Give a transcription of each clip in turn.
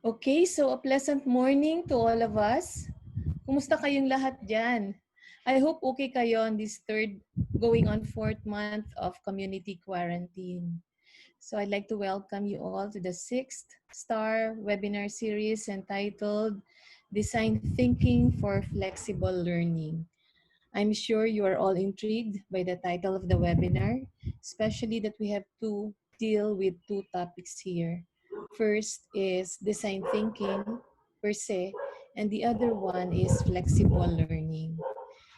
Okay, so a pleasant morning to all of us. Kumusta kayong lahat dyan? I hope okay kayo on this going on fourth month of community quarantine. So I'd like to welcome you all to the sixth star webinar series entitled Design Thinking for Flexible Learning. I'm sure you are all intrigued by the title of the webinar, especially that we have to deal with two topics here. First is design thinking per se, and the other one is flexible learning.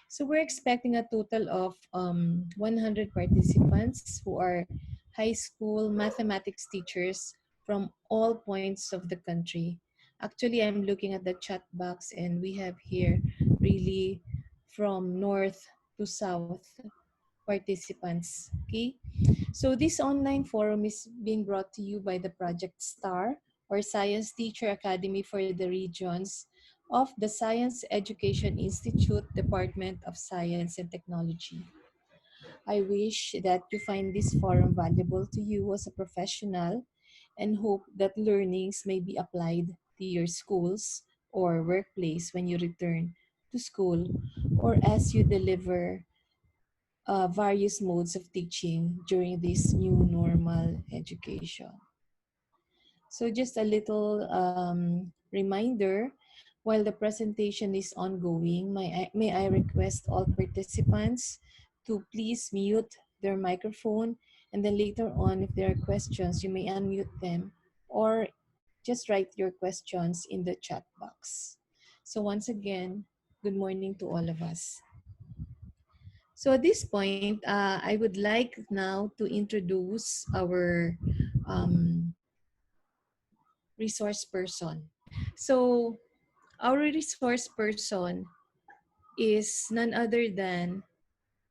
So we're expecting a total of 100 participants who are high school mathematics teachers from all points of the country. Actually, I'm looking at the chat box and we have here really from north to south participants. Okay, so this online forum is being brought to you by the Project STAR, or Science Teacher Academy for the Regions of the Science Education Institute, Department of Science and Technology. I wish that you find this forum valuable to you as a professional and hope that learnings may be applied to your schools or workplace when you return to school or as you deliver various modes of teaching during this new normal education. So just a little reminder, while the presentation is ongoing, may I request all participants to please mute their microphone, and then later on, if there are questions, you may unmute them or just write your questions in the chat box. So once again, good morning to all of us. So at this point, I would like now to introduce our um, resource person. So our resource person is none other than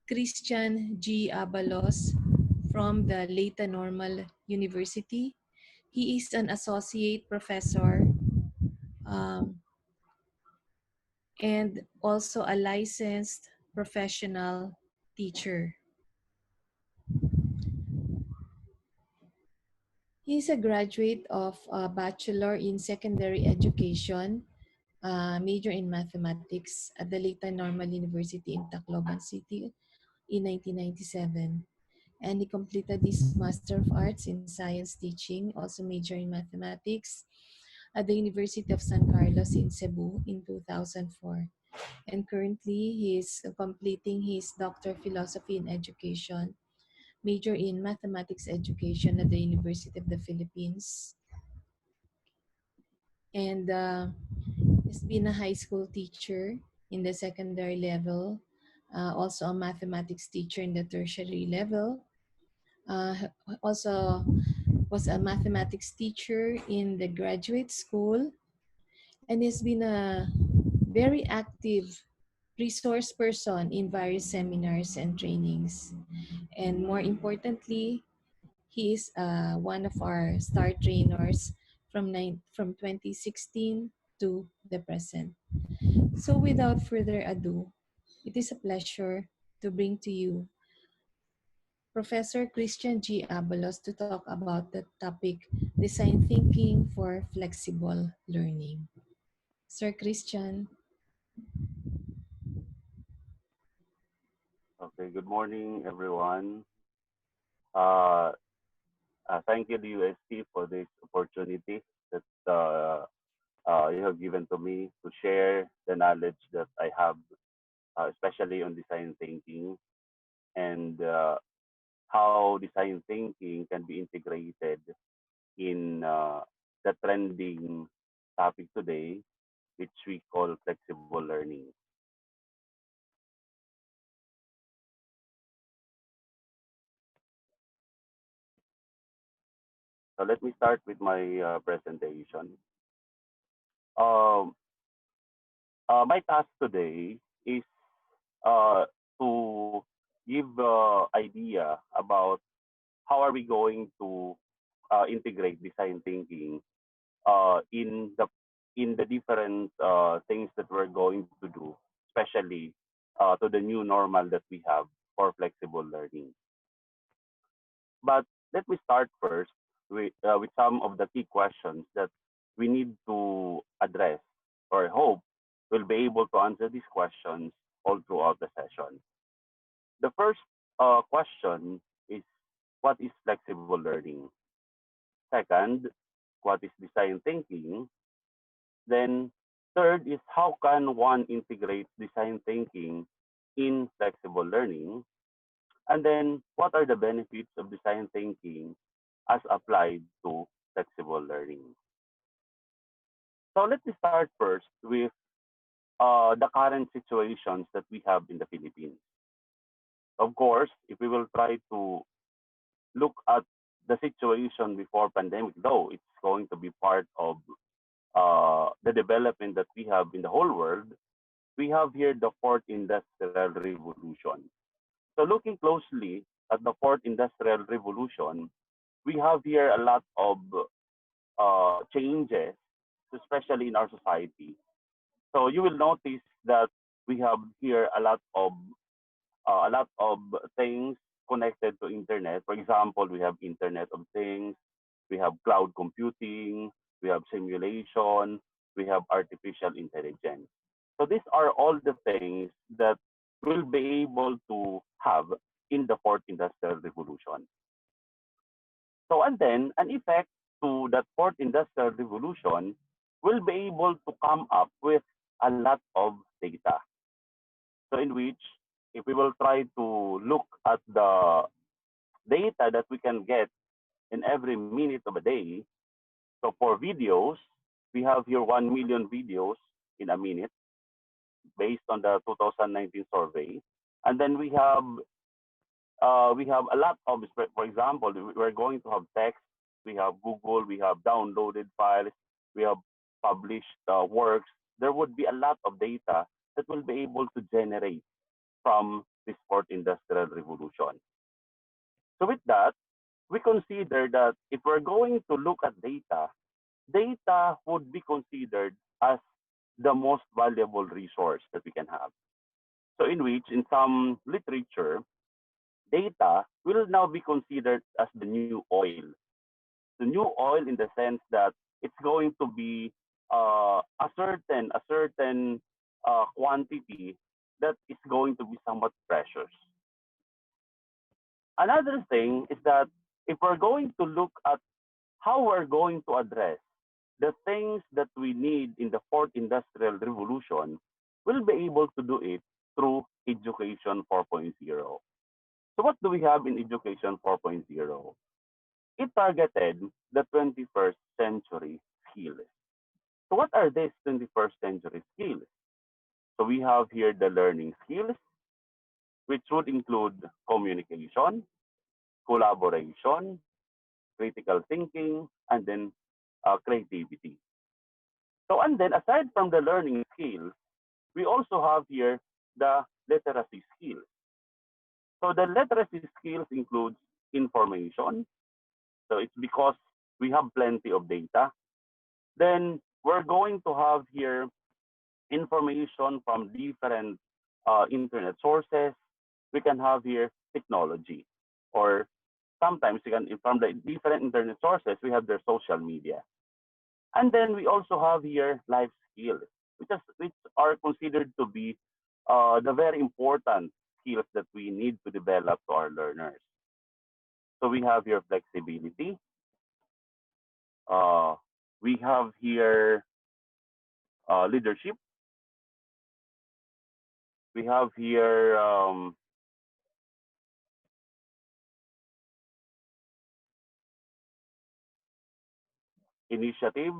Christian G. Abalos from the Leyte Normal University. He is an associate professor um, and also a licensed professional teacher. He is a graduate of a Bachelor in Secondary Education, major in Mathematics at the Leyte Normal University in Tacloban City in 1997. And he completed his Master of Arts in Science Teaching, also major in Mathematics, at the University of San Carlos in Cebu in 2004. And currently, he is completing his Doctor of Philosophy in Education, major in Mathematics Education at the University of the Philippines. And he's been a high school teacher in the secondary level, also a mathematics teacher in the tertiary level, uh, also was a mathematics teacher in the graduate school, and has been a very active resource person in various seminars and trainings. And more importantly, he is one of our star trainers from 2016 to the present. So without further ado, it is a pleasure to bring to you Professor Christian G. Abalos to talk about the topic Design Thinking for Flexible Learning. Sir Christian. Okay, good morning, everyone. Uh, Thank you, to UST, for this opportunity that you have given to me to share the knowledge that I have, especially on design thinking and how design thinking can be integrated in the trending topic today, which we call flexible learning. So let me start with my presentation. Um, my task today is to give idea about how are we going to integrate design thinking in the different things that we're going to do, especially to the new normal that we have for flexible learning. But let me start first with some of the key questions that we need to address, or hope we'll be able to answer these questions all throughout the session. The first question is, what is flexible learning? Second, what is design thinking? Then third is, how can one integrate design thinking in flexible learning? And then what are the benefits of design thinking as applied to flexible learning? So let me start first with the current situations that we have in the Philippines. Of course, if we will try to look at the situation before pandemic, though it's going to be part of the development that we have in the whole world, we have here the fourth industrial revolution. So looking closely at the fourth industrial revolution, we have here a lot of changes, especially in our society. So you will notice that we have here a lot of things connected to internet. For example, we have Internet of Things, we have cloud computing, we have simulation, we have artificial intelligence. So these are all the things that we'll be able to have in the fourth industrial revolution. So and then an effect to that fourth industrial revolution will be able to come up with a lot of data. So in which, if we will try to look at the data that we can get in every minute of a day, so for videos, we have here 1 million videos in a minute based on the 2019 survey. And then we have a lot of, for example, we're going to have text, we have Google, we have downloaded files, we have published works. There would be a lot of data that will be able to generate from this fourth industrial revolution. So with that, we consider that if we're going to look at data, data would be considered as the most valuable resource that we can have. So in which, in some literature, data will now be considered as the new oil. The new oil in the sense that it's going to be a certain quantity that is going to be somewhat precious. Another thing is that if we're going to look at how we're going to address the things that we need in the fourth industrial revolution, we'll be able to do it through Education 4.0. So what do we have in Education 4.0? It targeted the 21st century skills. So what are these 21st century skills? So we have here the learning skills, which would include communication, collaboration, critical thinking, and then creativity. So, and then aside from the learning skills, we also have here the literacy skills. So the literacy skills includes information. So it's because we have plenty of data. Then we're going to have here information from different internet sources. We can have here technology, or sometimes we can, from the different internet sources, we have their social media. And then we also have here life skills, which are considered to be the very important skills that we need to develop to our learners. So we have here flexibility. Uh, we have here leadership. We have here initiative,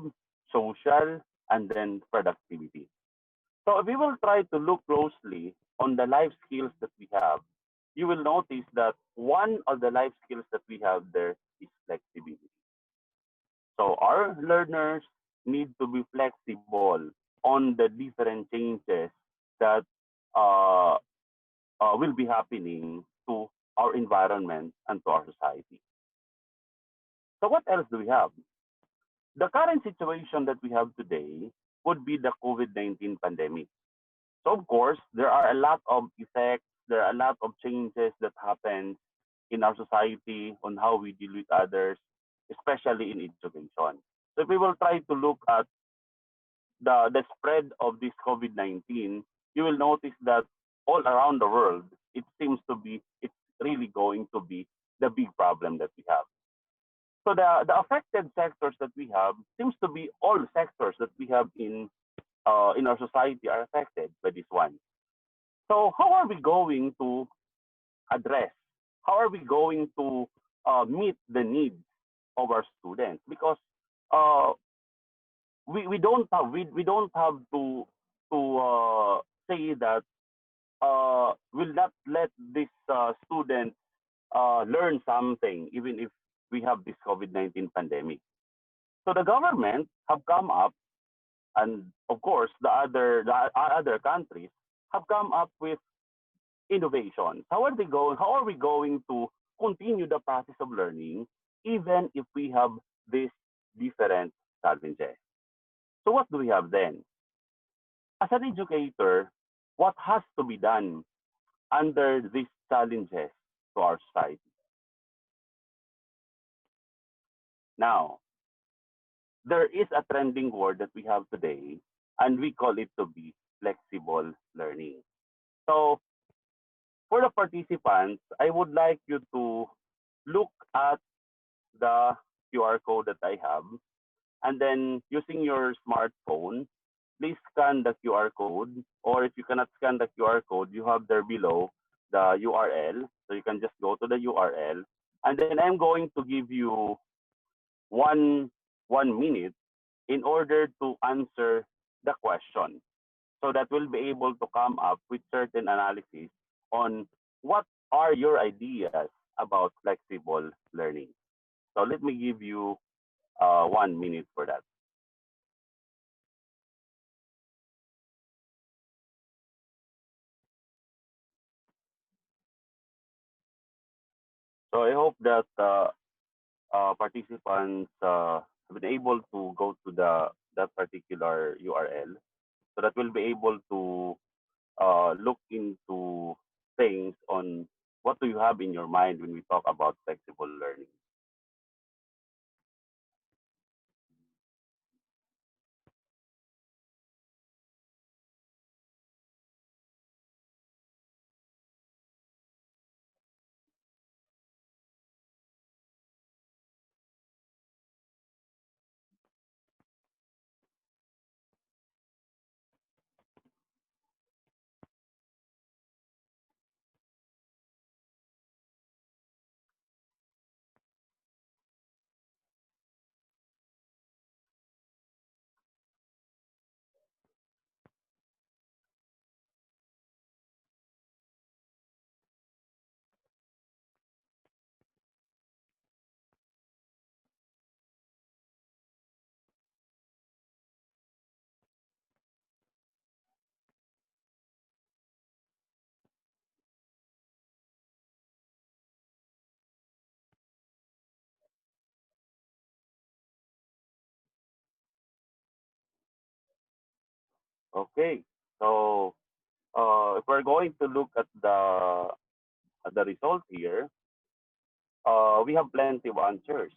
social, and then productivity. So if we will try to look closely on the life skills that we have, you will notice that one of the life skills that we have there is flexibility. So our learners need to be flexible on the different changes that uh, will be happening to our environment and to our society. So what else do we have? The current situation that we have today would be the COVID-19 pandemic. So of course, there are a lot of effects, there are a lot of changes that happen in our society on how we deal with others, especially in education. So if we will try to look at the spread of this COVID-19, you will notice that all around the world, it seems to be, it's really going to be the big problem that we have. So the affected sectors that we have seems to be all sectors that we have in our society are affected by this one. So how are we going to address? How are we going to meet the needs of our students? Because uh, we don't have to say that we'll not let this student learn something even if we have this COVID-19 pandemic. So the government have come up, and of course the other countries have come up with innovations. How are we going to continue the process of learning even if we have these different challenges? So what do we have then? As an educator, what has to be done under these challenges to our society? Now, there is a trending word that we have today, and we call it to be flexible learning. So, for the participants, I would like you to look at the QR code that I have, and then using your smartphone, please scan the QR code. Or if you cannot scan the QR code, you have there below the URL. So you can just go to the URL. And then I'm going to give you one, 1 minute in order to answer the question. So that we'll be able to come up with certain analysis on what are your ideas about flexible learning. So let me give you 1 minute for that. So I hope that participants have been able to go to that particular URL so that we'll be able to look into things on what do you have in your mind when we talk about flexible learning. Okay, so if we're going to look at the result here, we have plenty of answers.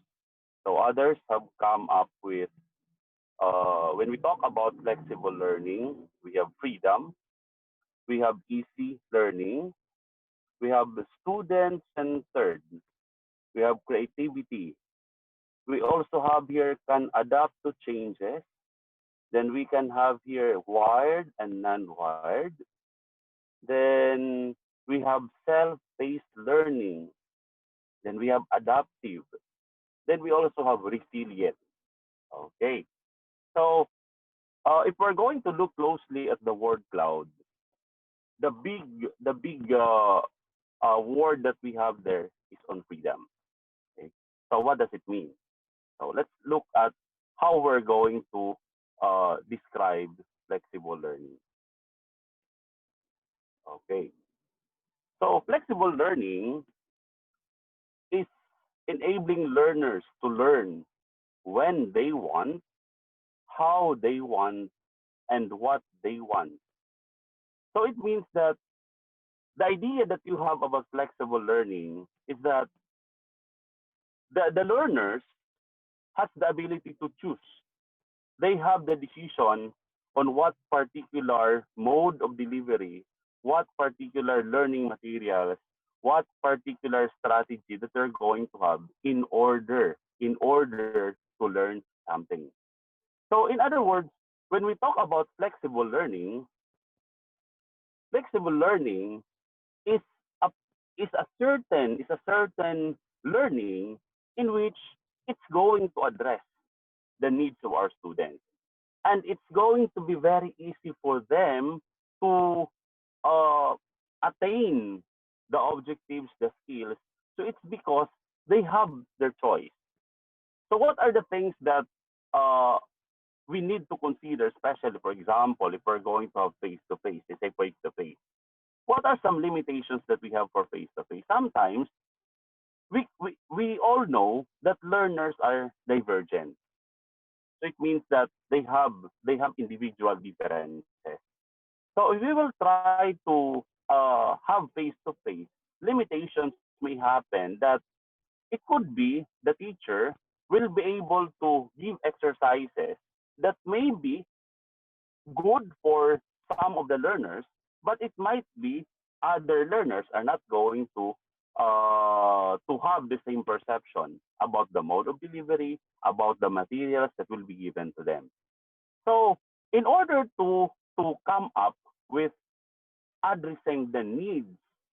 So others have come up with when we talk about flexible learning, we have freedom, we have easy learning, we have student centered, we have creativity. We also have here can adapt to changes. Then we can have here wired and non-wired. Then we have self-paced learning. Then we have adaptive. Then we also have resilient. Okay. So if we're going to look closely at the word cloud, the big word that we have there is on freedom. Okay. So what does it mean? So let's look at how we're going to describe flexible learning. Okay. So flexible learning is enabling learners to learn when they want, how they want, and what they want. So it means that the idea that you have about flexible learning is that the learners has the ability to choose. They have the decision on what particular mode of delivery, what particular learning materials, what particular strategy that they're going to have in order to learn something. So in other words, when we talk about flexible learning is a is a certain learning in which it's going to address the needs of our students, and it's going to be very easy for them to uh, attain the objectives, the skills. So it's because they have their choice. So what are the things that uh, we need to consider, especially, for example, if we're going to have face-to-face, they say face-to-face. What are some limitations that we have for face-to-face? Sometimes we all know that learners are divergent. So it means that they have individual differences. So if we will try to have face-to-face, limitations may happen that it could be the teacher will be able to give exercises that may be good for some of the learners, but it might be other learners are not going to have the same perception about the mode of delivery, about the materials that will be given to them. So in order to come up with addressing the needs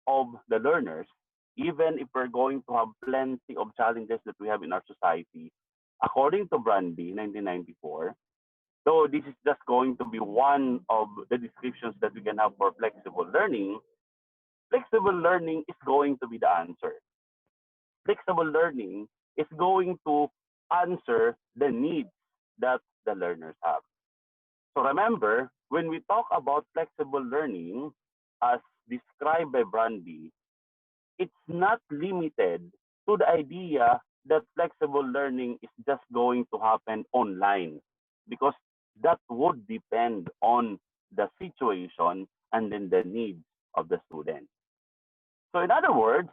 of the learners, even if we're going to have plenty of challenges that we have in our society, according to Brandy, 1994, though this is just going to be one of the descriptions that we can have for flexible learning is going to be the answer. Flexible learning is going to answer the needs that the learners have. So remember, when we talk about flexible learning, as described by Brandy, it's not limited to the idea that flexible learning is just going to happen online, because that would depend on the situation and then the needs of the student. So in other words,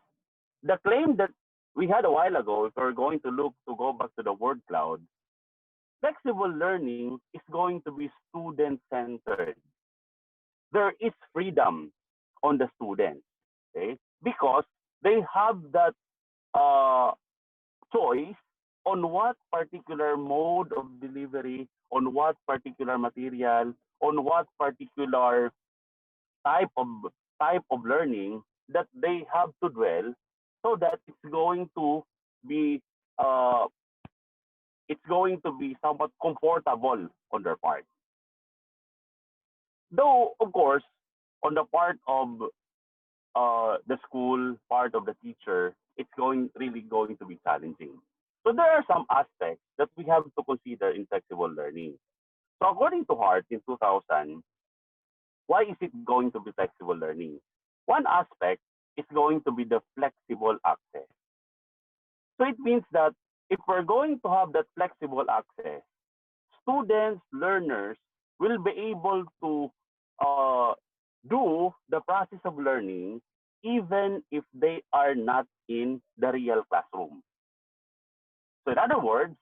the claim that we had a while ago, if we're going to go back to the word cloud, flexible learning is going to be student centered. There is freedom on the students, okay? Because they have that uh, choice on what particular mode of delivery, on what particular material, on what particular type of type of learning that they have to dwell, so that be uh, it's going to be somewhat comfortable on their part. Though, of course, on the part of the school, part of the teacher, it's going to be challenging. So there are some aspects that we have to consider in flexible learning. So according to Hart in 2000, why is it going to be flexible learning? One aspect is going to be the flexible access. So it means that if we're going to have that flexible access, students, learners will be able to uh, do the process of learning even if they are not in the real classroom. So in other words,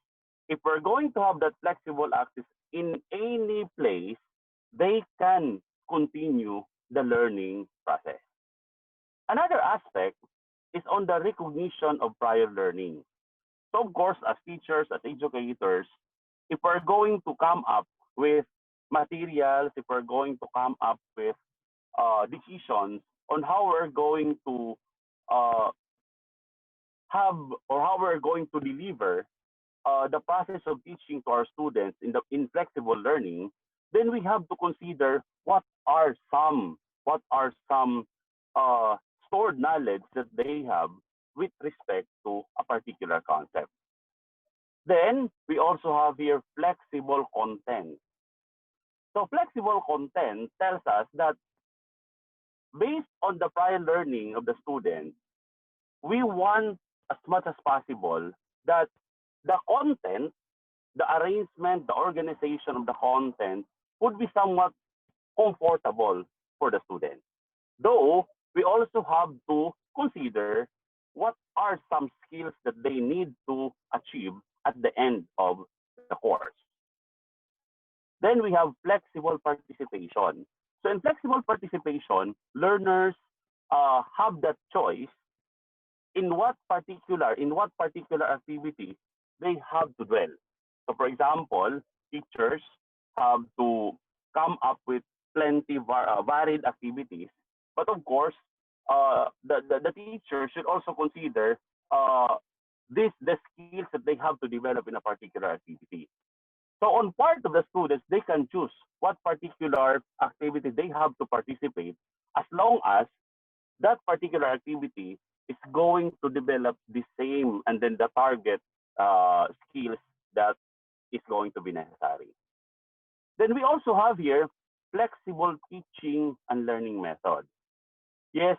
if we're going to have that flexible access in any place, they can continue the learning process. Another aspect is on the recognition of prior learning. So of course, as teachers, as educators, if we're going to come up with materials, if we're going to come up with decisions on how we're going to uh, have or how we're going to deliver the process of teaching to our students in flexible learning, then we have to consider what are some uh, stored knowledge that they have with respect to a particular concept. Then we also have here flexible content. So flexible content tells us that based on the prior learning of the student, we want as much as possible that the content, the arrangement, the organization of the content would be somewhat comfortable for the student. Though we also have to consider what are some skills that they need to achieve at the end of the course. Then we have flexible participation. So in flexible participation, learners have that choice in what particular activity they have to dwell. So for example, teachers have to come up with plenty varied activities, but of course, the teacher should also consider uh, the skills that they have to develop in a particular activity. So on part of the students, they can choose what particular activity they have to participate as long as that particular activity is going to develop the same and then the target skills that is going to be necessary. Then we also have here flexible teaching and learning method. Yes,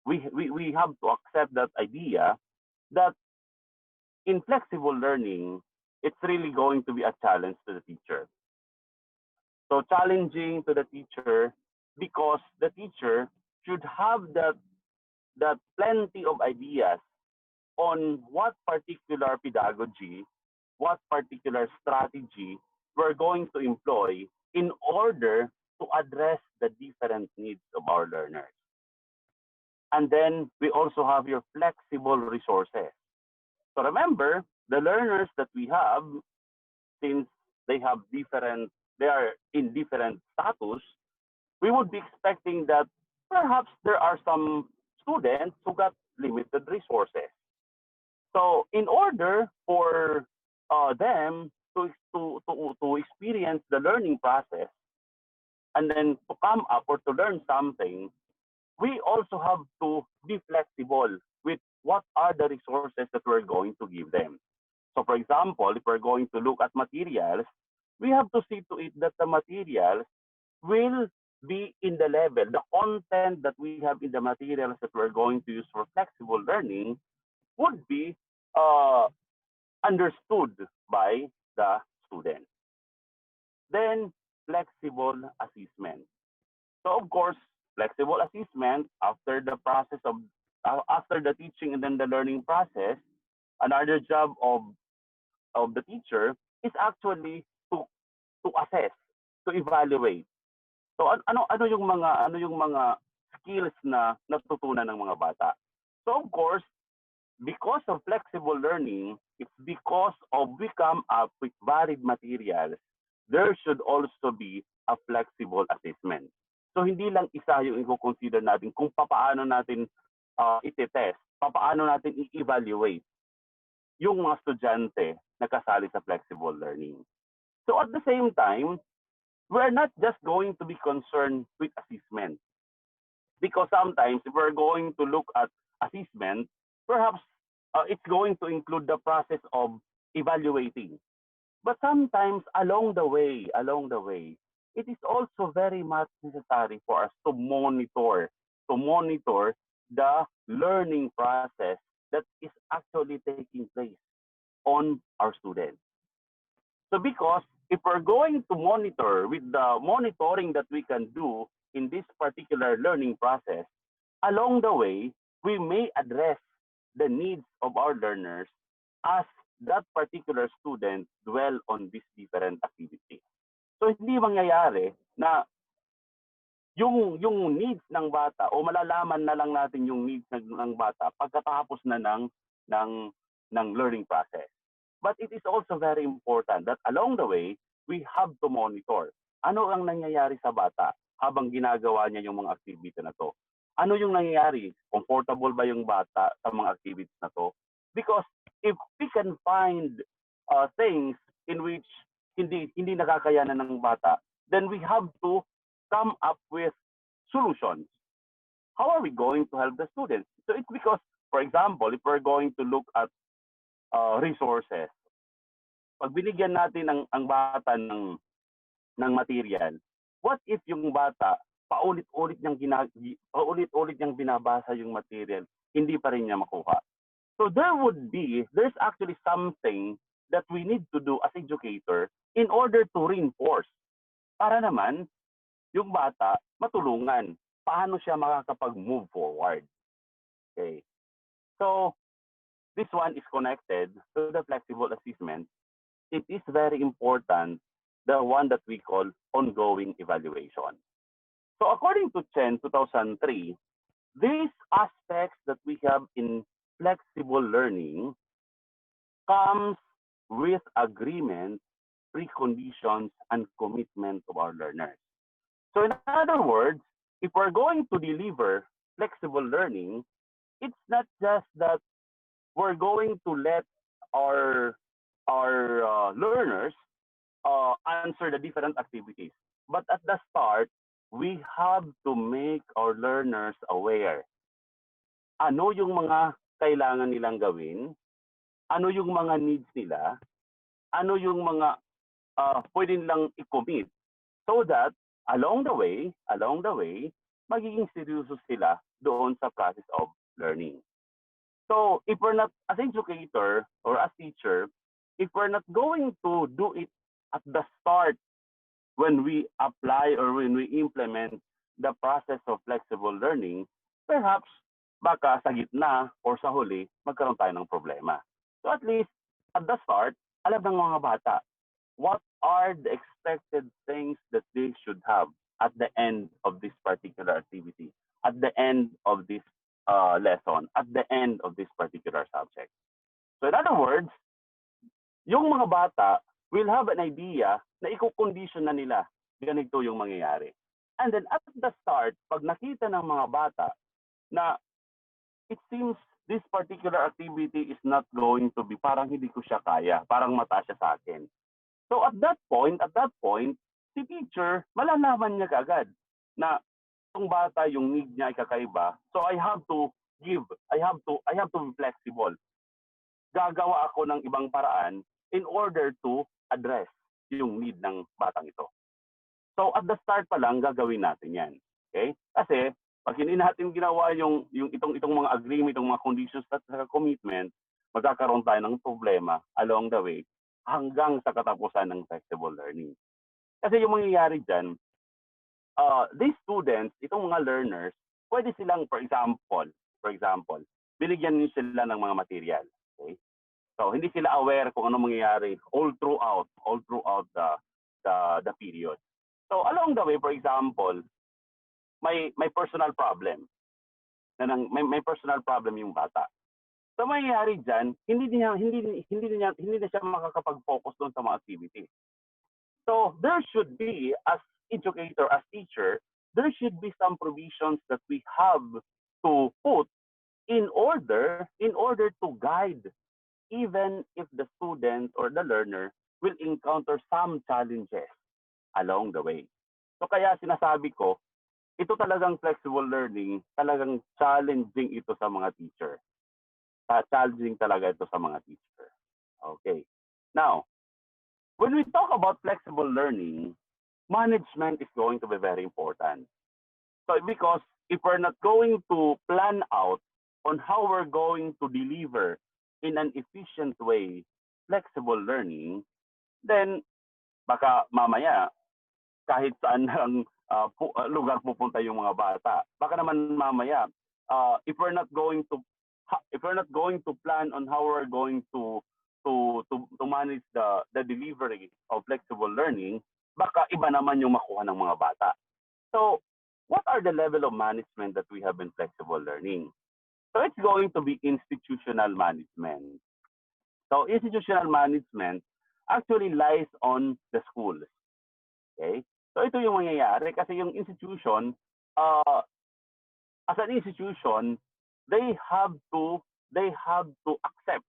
we have to accept that idea that in flexible learning, it's really going to be a challenge to the teacher. So challenging to the teacher because the teacher should have that plenty of ideas on what particular pedagogy, what particular strategy we're going to employ in order to address the different needs of our learners. And then we also have your flexible resources. So remember, the learners that we have, since they have they are in different status, we would be expecting that perhaps there are some students who got limited resources. So in order for them to experience the learning process and then to come up or to learn something, we also have to be flexible with what are the resources that we're going to give them. So for example, if we're going to look at materials, we have to see to it that the materials will be in the level, the content that we have in the materials that we're going to use for flexible learning would be uh, understood by the student. Then flexible assessment. So of course, flexible assessment after the process of after the teaching and then the learning process, another job of the teacher is actually to assess, to evaluate. So ano yung mga skills na natutunan ng mga bata. So of course, because of flexible learning, it's because of we come up with varied materials, there should also be a flexible assessment. So hindi lang isa yung i-consider natin kung paano natin iti-test, paano natin i-evaluate yung mga estudyante na kasali sa flexible learning. So at the same time, we're not just going to be concerned with assessment. Because sometimes if we're going to look at assessment, perhaps it's going to include the process of evaluating. But sometimes along the way, it is also very much necessary for us to monitor the learning process that is actually taking place on our students. So because if we're going to monitor with the monitoring that we can do in this particular learning process, along the way, we may address the needs of our learners as that particular student dwell on this different activity. So hindi mangyayari na yung needs ng bata o malalaman na lang natin yung needs ng bata pagkatapos na ng learning process. But it is also very important that along the way, we have to monitor. Ano ang nangyayari sa bata habang ginagawa niya yung mga activity na to? Ano yung nangyayari? Comfortable ba yung bata sa mga activities na to? Because if we can find things in which hindi nakakayanan ng bata, then we have to come up with solutions. How are we going to help the students? So it's because, for example, if we're going to look at resources, pag binigyan natin ang bata ng material, what if yung bata paulit-ulit niyang binabasa yung material, hindi pa rin niya makuha? So there's actually something that we need to do as educator in order to reinforce para naman yung bata matulungan paano siya makakapag-move forward. Okay. So this one is connected to the flexible assessment, it is very important, the one that we call ongoing evaluation. So according to Chen 2003, these aspects that we have in flexible learning comes with agreement, preconditions, and commitment of our learners. So in other words, if we're going to deliver flexible learning, it's not just that we're going to let our learners answer the different activities. But at the start, we have to make our learners aware. Ano yung mga kailangan nilang gawin? Ano yung mga needs nila? Ano yung mga pwede nilang i-commit? So that along the way, magiging seryoso sila doon sa process of learning. So if we're not, as educator or as teacher, if we're not going to do it at the start when we apply or when we implement the process of flexible learning, perhaps baka sa gitna or sa huli, magkaroon tayo ng problema. So at least at the start, alam ng mga bata what are the expected things that they should have at the end of this particular activity, at the end of this lesson, at the end of this particular subject. So in other words, yung mga bata will have an idea na i-condition na nila ganito yung mangyayari. And then at the start, pag nakita ng mga bata na it seems this particular activity is not going to be, parang hindi ko siya kaya, parang mataas siya sa akin. So at that point, si teacher, malalaman niya kaagad na itong bata, yung need niya ay kakaiba. So I have to give, I have to be flexible. Gagawa ako ng ibang paraan in order to address yung need ng batang ito. So at the start pa lang, gagawin natin yan. Okay? Kasi pag hindi natin ginawa yung itong mga agreement, itong mga conditions at commitment, magkakaroon tayo ng problema along the way hanggang sa katapusan ng flexible learning. Kasi yung mangyayari dyan, these students, itong mga learners, pwede silang, for example, binigyan niyo sila ng mga material. Okay? So hindi sila aware kung ano mangyayari all throughout the period. So along the way, for example, may personal problem. May personal problem yung bata. So mangyayari diyan, hindi na siya makakapag-focus doon sa mga activities. So there should be, as educator, as teacher, there should be some provisions that we have to put in order to guide, even if the student or the learner will encounter some challenges along the way. So kaya sinasabi ko, ito talagang flexible learning, talagang challenging ito sa mga teacher. Challenging talaga ito sa mga teacher. Okay. Now, when we talk about flexible learning, management is going to be very important. So because if we're not going to plan out on how we're going to deliver in an efficient way flexible learning, then baka mamaya kahit saan ng lugar pupunta yung mga bata. Baka naman mamaya if we're not going to plan on how we're going to manage the delivery of flexible learning, baka iba naman yung makuha ng mga bata. So, what are the level of management that we have in flexible learning? So, it's going to be institutional management. So, institutional management actually lies on the schools. Okay? So, ito yung mangyayari kasi yung institution, as an institution, they have to accept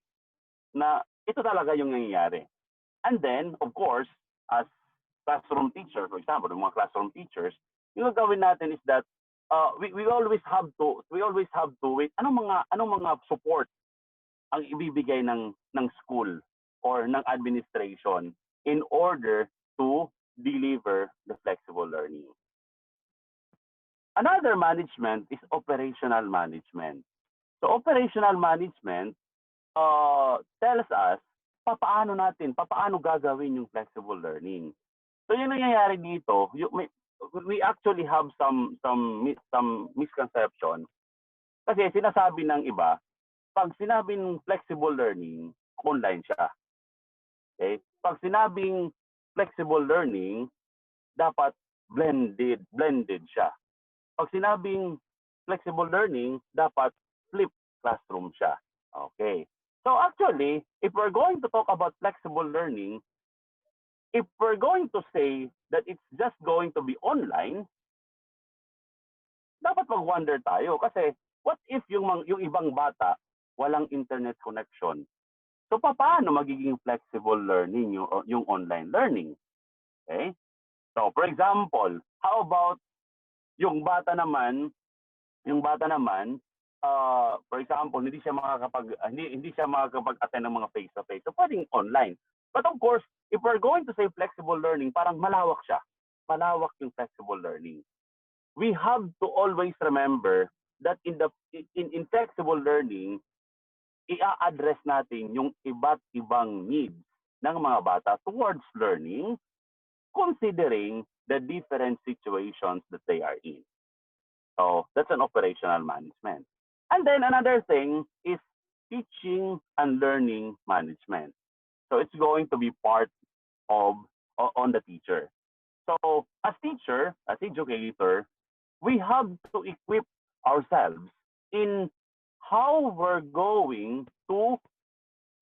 na ito talaga yung nangyayari. And then, of course, as classroom teacher, for example, yung mga classroom teachers, yung gagawin natin is that we always have to wait. Anong mga support ang ibibigay ng school or ng administration in order to deliver the flexible learning. Another management is operational management. So operational management tells us paano gagawin yung flexible learning. So yung nangyayari dito, we actually have some misconception. Kasi sinasabi ng iba, pag sinabing flexible learning, online siya. Okay? Pag sinabing flexible learning, dapat blended siya. Pag sinabing flexible learning, dapat flip classroom siya. Okay. So actually, if we're going to talk about flexible learning, if we're going to say that it's just going to be online, dapat mag-wonder tayo. Kasi what if yung ibang bata walang internet connection? So paano magiging flexible learning yung online learning? Okay? So for example, how about yung bata naman, for example, hindi siya makakapag-attend ng mga face-to-face. So pwedeng online. But of course, if we're going to say flexible learning, parang malawak siya. Malawak yung flexible learning. We have to always remember that in flexible learning, i-address natin yung iba't ibang needs ng mga bata towards learning, considering the different situations that they are in. So that's an operational management. And then another thing is teaching and learning management. So it's going to be part of on the teacher. So as teacher, as educator, we have to equip ourselves in how we're going to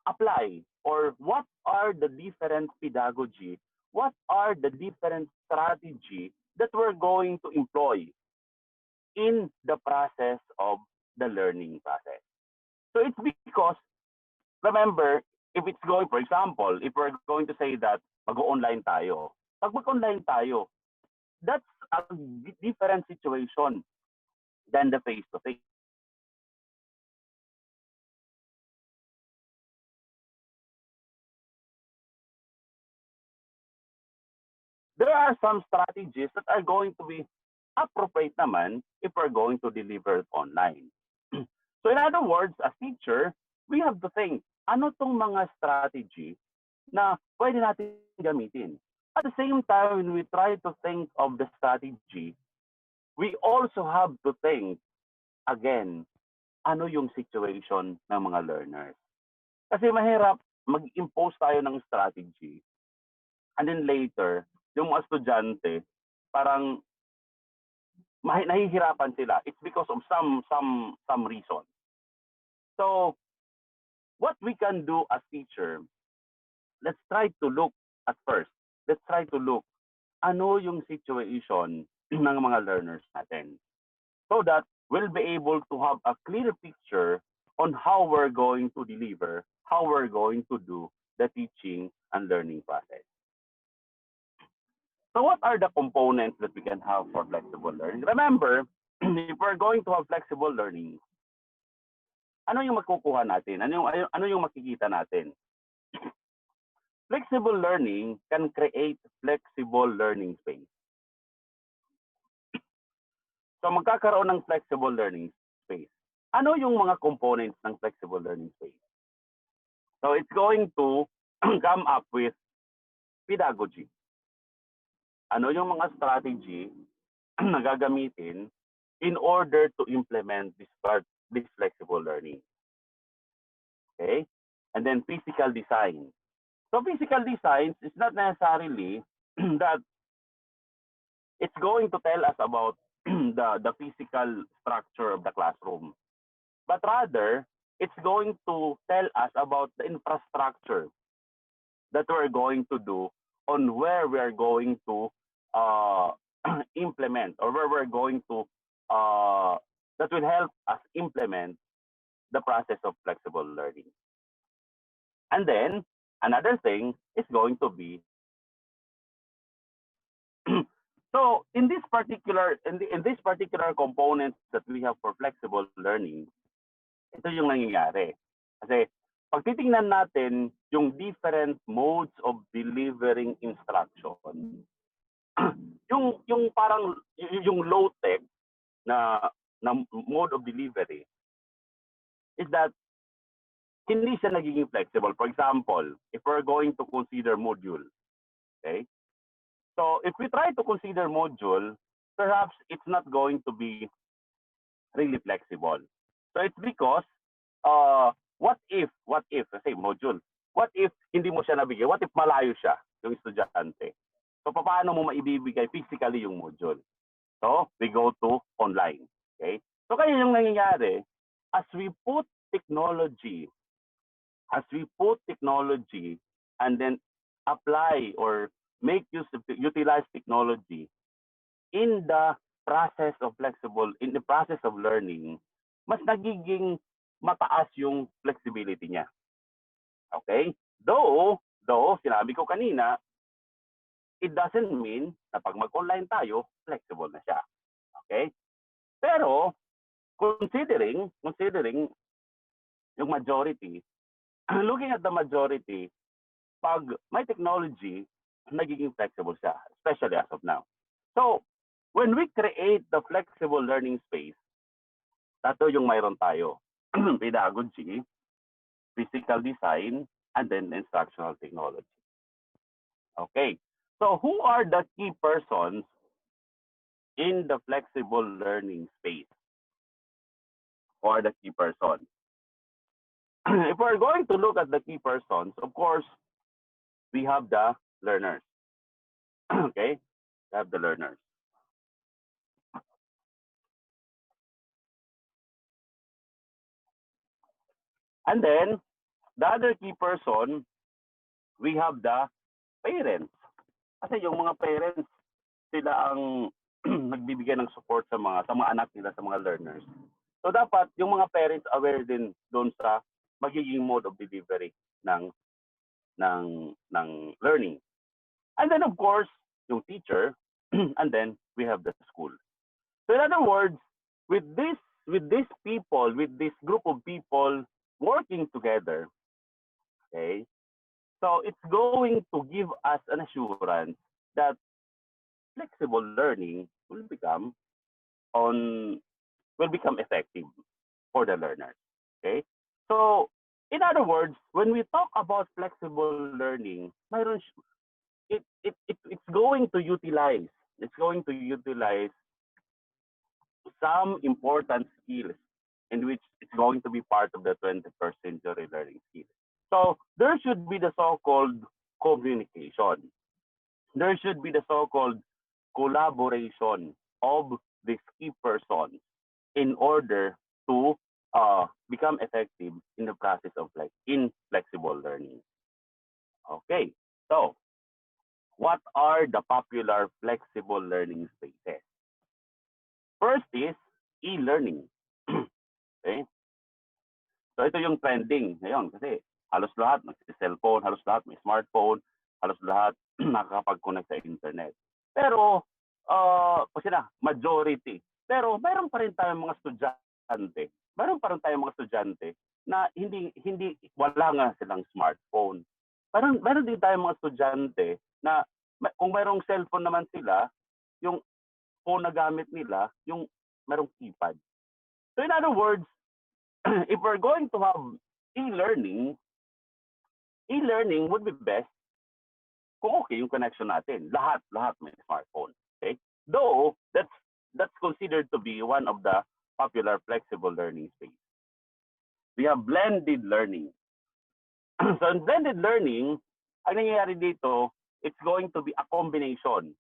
apply or what are the different pedagogy, what are the different strategy that we're going to employ in the process of the learning process. So it's because, remember, if it's going, for example, if we're going to say that mag-online tayo, pag mag-online tayo, that's a different situation than the face-to-face. There are some strategies that are going to be appropriate naman if we're going to deliver it online. So in other words, as teacher, we have to think, ano tong mga strategy na pwede natin gamitin? At the same time, when we try to think of the strategy, we also have to think, again, ano yung situation ng mga learners. Kasi mahirap mag-impose tayo ng strategy and then later, yung mga estudyante, parang nahihirapan sila. It's because of some reason. So, what we can do as teacher, let's try to look at first. Let's try to look ano yung situation ng mga learners natin. So that we'll be able to have a clear picture on how we're going to deliver, how we're going to do the teaching and learning process. So what are the components that we can have for flexible learning? Remember, if we're going to have flexible learning, ano yung makukuha natin? Ano yung makikita natin? Flexible learning can create flexible learning space. So magkakaroon ng flexible learning space. Ano yung mga components ng flexible learning space? So it's going to come up with pedagogy. Ano yung mga strategy na gagamitin in order to implement this flexible learning? Okay? And then physical design. So physical design is not necessarily that it's going to tell us about the physical structure of the classroom, but rather it's going to tell us about the infrastructure that we're going to do on where we're going to implement or where we're going to that will help us implement the process of flexible learning. And then another thing is going to be so in this particular components that we have for flexible learning, ito yung nangyayari. Kasi pag titingnan natin yung different modes of delivering instruction, yung parang yung low tech na mode of delivery is that hindi siya nagiging flexible. For example, if we're going to consider module, okay? So if we try to consider module, perhaps it's not going to be really flexible. So it's because what if, say module, what if hindi mo siya nabigay? What if malayo siya, yung estudyante? So, paano mo maibibigay physically yung module? So, we go to online. Okay? So, kaya yung nangyayari, as we put technology and then apply or utilize technology in the process of learning, mas nagiging mataas yung flexibility niya. Okay? Though, sinabi ko kanina, it doesn't mean na pag mag-online tayo, flexible na siya. Okay? Pero, considering yung majority, looking at the majority, pag may technology, nagiging flexible siya, especially as of now. So, when we create the flexible learning space, tato yung mayroon tayo. Pedagogy, physical design, and then instructional technology. Okay. So, who are the key persons in the flexible learning space? Who are the key persons? If we're going to look at the key persons, of course, we have the learners. Okay? We have the learners. And then, the other key person, we have the parents. Kasi yung mga parents, sila ang nagbibigay ng support sa mga anak nila, sa mga learners. So dapat yung mga parents aware din doon sa magiging mode of delivery ng learning. And then of course, yung teacher, and then we have the school. So in other words, with this group of people working together, okay, so it's going to give us an assurance that flexible learning will become effective for the learners. Okay? So, in other words, when we talk about flexible learning, it's going to utilize some important skills in which it's going to be part of the 21st century learning skills. So, there should be the so-called communication. There should be the so-called collaboration of these key persons in order to become effective in the process of flexible learning. Okay, so what are the popular flexible learning spaces? First is e-learning. Okay? So ito yung trending ngayon kasi halos lahat mag-cellphone, halos lahat may smartphone, halos lahat nakakapag-connect sa internet. Pero, kasi na, majority. Pero, mayroon pa rin tayong mga estudyante. Na wala nga silang smartphone. Meron din tayong mga estudyante na kung mayroong cellphone naman sila, yung phone na gamit nila, yung mayroong keypad. So in other words, if we're going to have e-learning would be best kung okay yung connection natin. Lahat may smartphone. Okay? Though, that's considered to be one of the popular flexible learning space. We have blended learning. So in blended learning, ang nangyayari dito, it's going to be a combination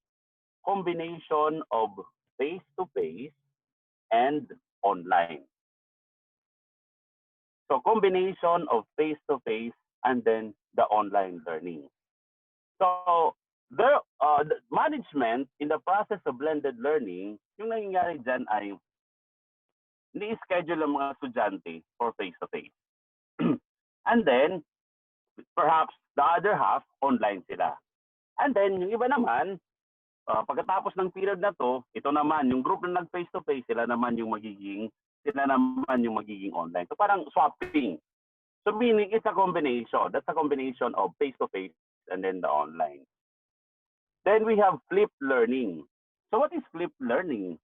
of face-to-face and online. So combination of face-to-face and then the online learning. So the management in the process of blended learning, yung nangyayari dyan ay ni-schedule ang mga estudyante for face-to-face. And then, perhaps the other half, online sila. And then, yung iba naman, pagkatapos ng period na to, ito naman, yung group na nag-face-to-face, sila naman yung magiging online. So parang swapping. So meaning, it's a combination. That's a combination of face-to-face and then the online. Then we have flipped learning. So what is flipped learning?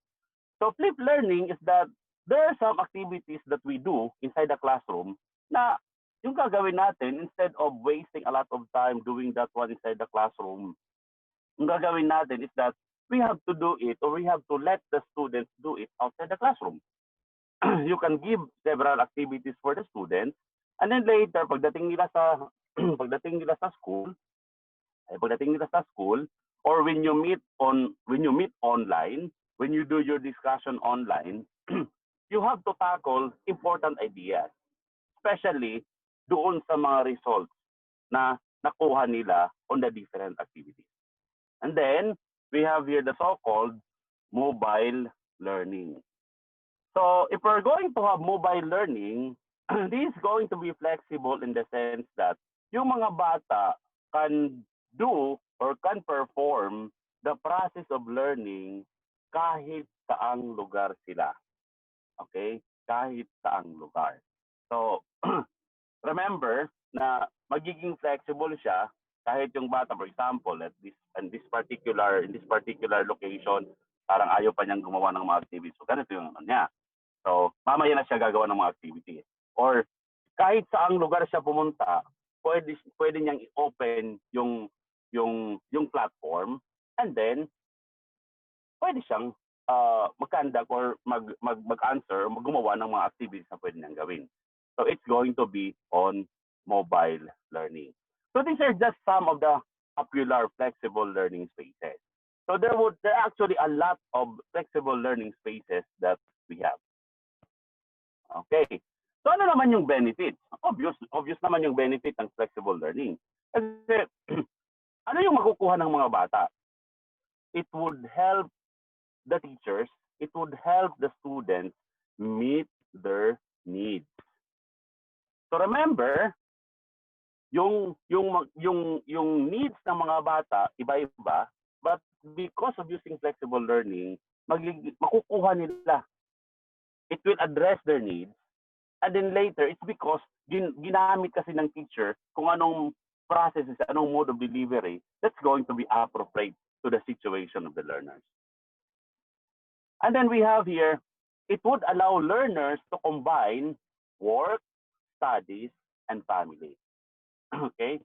So flipped learning is that there are some activities that we do inside the classroom na yung gagawin natin, instead of wasting a lot of time doing that one inside the classroom, yung gagawin natin is that we have to do it or we have to let the students do it outside the classroom. you can give several activities for the students, and then later pagdating nila sa pagdating nila sa school, pagdating nila sa school, or when you meet online, when you do your discussion online, you have to tackle important ideas, especially doon sa mga results na nakuha nila on the different activities. And then we have here the so-called mobile learning. So if we're going to have mobile learning, this is going to be flexible in the sense that yung mga bata can do or can perform the process of learning kahit saang lugar sila. Okay? Kahit saang lugar. So, remember na magiging flexible siya kahit yung bata, for example, at in this particular location, parang ayaw pa niyang gumawa ng mga activities. So, ganito yung ano niya. So, mamaya na siya gagawa ng mga activities. Or kahit saang lugar siya pumunta, pwede niyang i-open yung platform, and then pwede siyang mag-conduct or mag-answer, gumawa ng mga activities na pwede niyang gawin. So it's going to be on mobile learning. So these are just some of the popular flexible learning spaces. So there are actually a lot of flexible learning spaces that we have. Okay. So ano naman yung benefits? Obvious naman yung benefit ng flexible learning. Kasi ano yung makukuha ng mga bata? It would help the teachers, it would help the students meet their needs. So remember, yung needs ng mga bata iba-iba, but because of using flexible learning, makukuha nila. It will address their needs, and then later it's because ginamit kasi ng teacher kung anong processes, anong mode of delivery that's going to be appropriate to the situation of the learners. And then we have here, it would allow learners to combine work, studies, and family. Okay?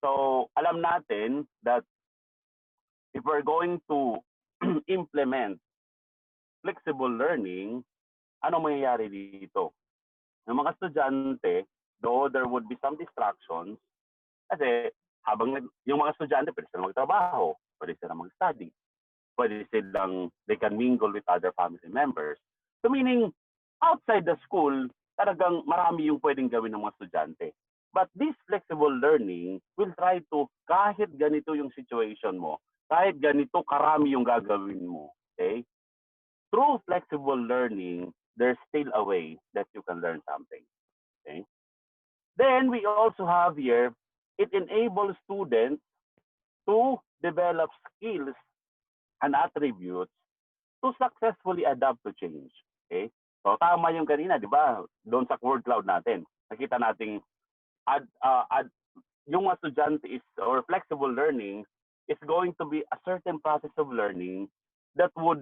So, alam natin that if we're going to implement flexible learning, ano mangyayari dito? Yung mga estudyante, though there would be some distractions, kasi habang yung mga estudyante, pwede silang magtrabaho, pwede silang mag-study, pwede silang, they can mingle with other family members. So meaning, outside the school, talagang marami yung pwedeng gawin ng mga estudyante. But this flexible learning will try to, kahit ganito yung situation mo, kahit ganito karami yung gagawin mo, okay? Through flexible learning, there's still a way that you can learn something, okay? Then we also have here, it enables students to develop skills and attributes to successfully adapt to change. Okay? So tama yung kanina, di ba? Doon sa word cloud natin, nakita nating yung mga estudyante is, or flexible learning is going to be a certain process of learning that would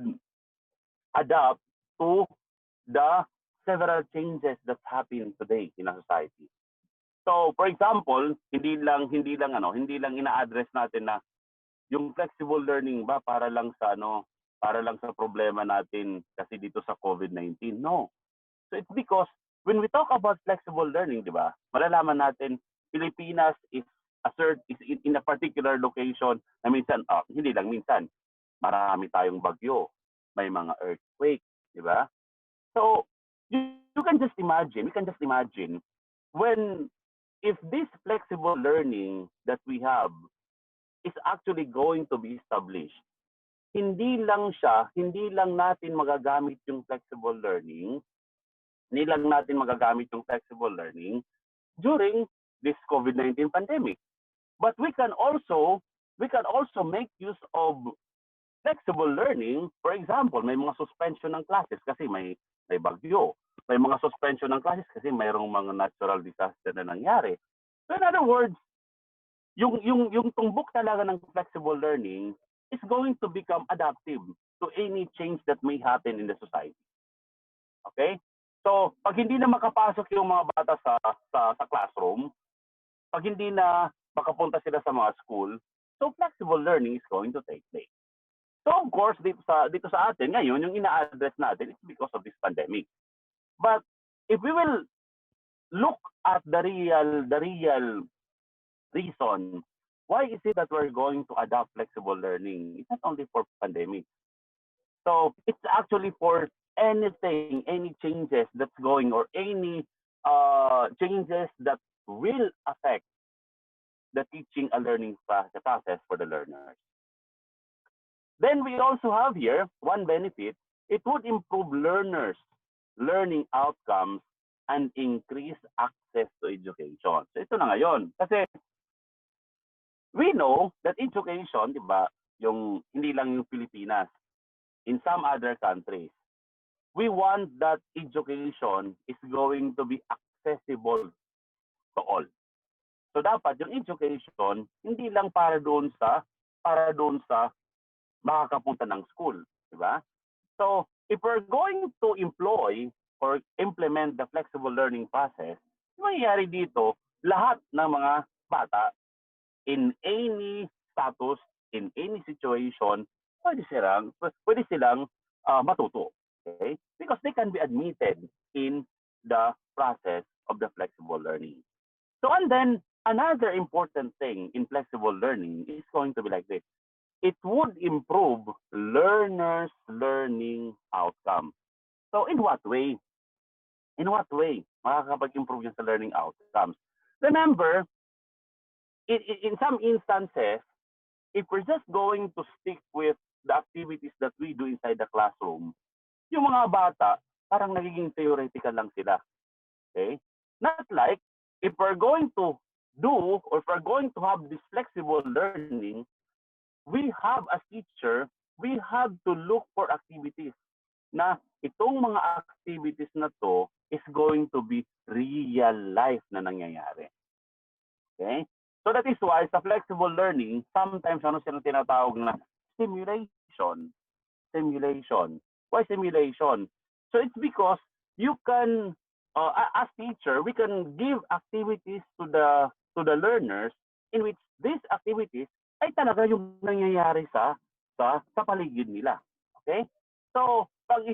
adapt to the several changes that happen today in a society. So, for example, hindi lang ina-address natin na yung flexible learning ba para lang sa problema natin kasi dito sa COVID-19. No. So it's because when we talk about flexible learning, di ba? Malalaman natin Pilipinas is in a particular location na minsan, hindi lang minsan, marami tayong bagyo, may mga earthquake, di ba? So you can just imagine, if this flexible learning that we have is actually going to be established, hindi lang natin magagamit yung flexible learning, during this COVID-19 pandemic. But we can also make use of flexible learning. For example, may mga suspension ng classes kasi may bagyo. May mga suspension ng classes kasi mayroong mga natural disaster na nangyari. So in other words, yung tumbok talaga ng flexible learning is going to become adaptive to any change that may happen in the society. Okay? So, pag hindi na makapasok yung mga bata sa classroom, pag hindi na makapunta sila sa mga school, so flexible learning is going to take place. So of course, dito sa atin ngayon, yung ina-address natin is because of this pandemic. But if we will look at the real reason, why is it that we're going to adopt flexible learning? It's not only for pandemic. So it's actually for anything, any changes that's going, or any changes that will affect the teaching and learning process for the learners. Then we also have here one benefit. It would improve learners' learning outcomes and increase access to education. So ito na ngayon. Kasi we know that education, di ba, yung hindi lang yung Pilipinas, in some other countries, we want that education is going to be accessible to all. So dapat yung education hindi lang para doon sa makakapunta ng school, di ba? So if we're going to employ or implement the flexible learning process, mangyayari dito lahat ng mga bata in any status, in any situation, pwede silang matuto. Okay? Because they can be admitted in the process of the flexible learning. So, and then another important thing in flexible learning is going to be like this. It would improve learners' learning outcome. So, in what way? In what way makakapag-improve yan sa learning outcomes? Remember, in some instances, if we're just going to stick with the activities that we do inside the classroom, yung mga bata, parang nagiging theoretical lang sila. Okay? Not like, if we're going to do, or if we're going to have this flexible learning, we have as teacher, we have to look for activities na itong mga activities na to is going to be real life na nangyayari. Okay? So that is why sa flexible learning, sometimes ano silang tinatawag na simulation. Simulation. Why simulation? So it's because you can, as teacher, we can give activities to the learners in which these activities ay talaga yung nangyayari sa paligid nila. Okay? So pag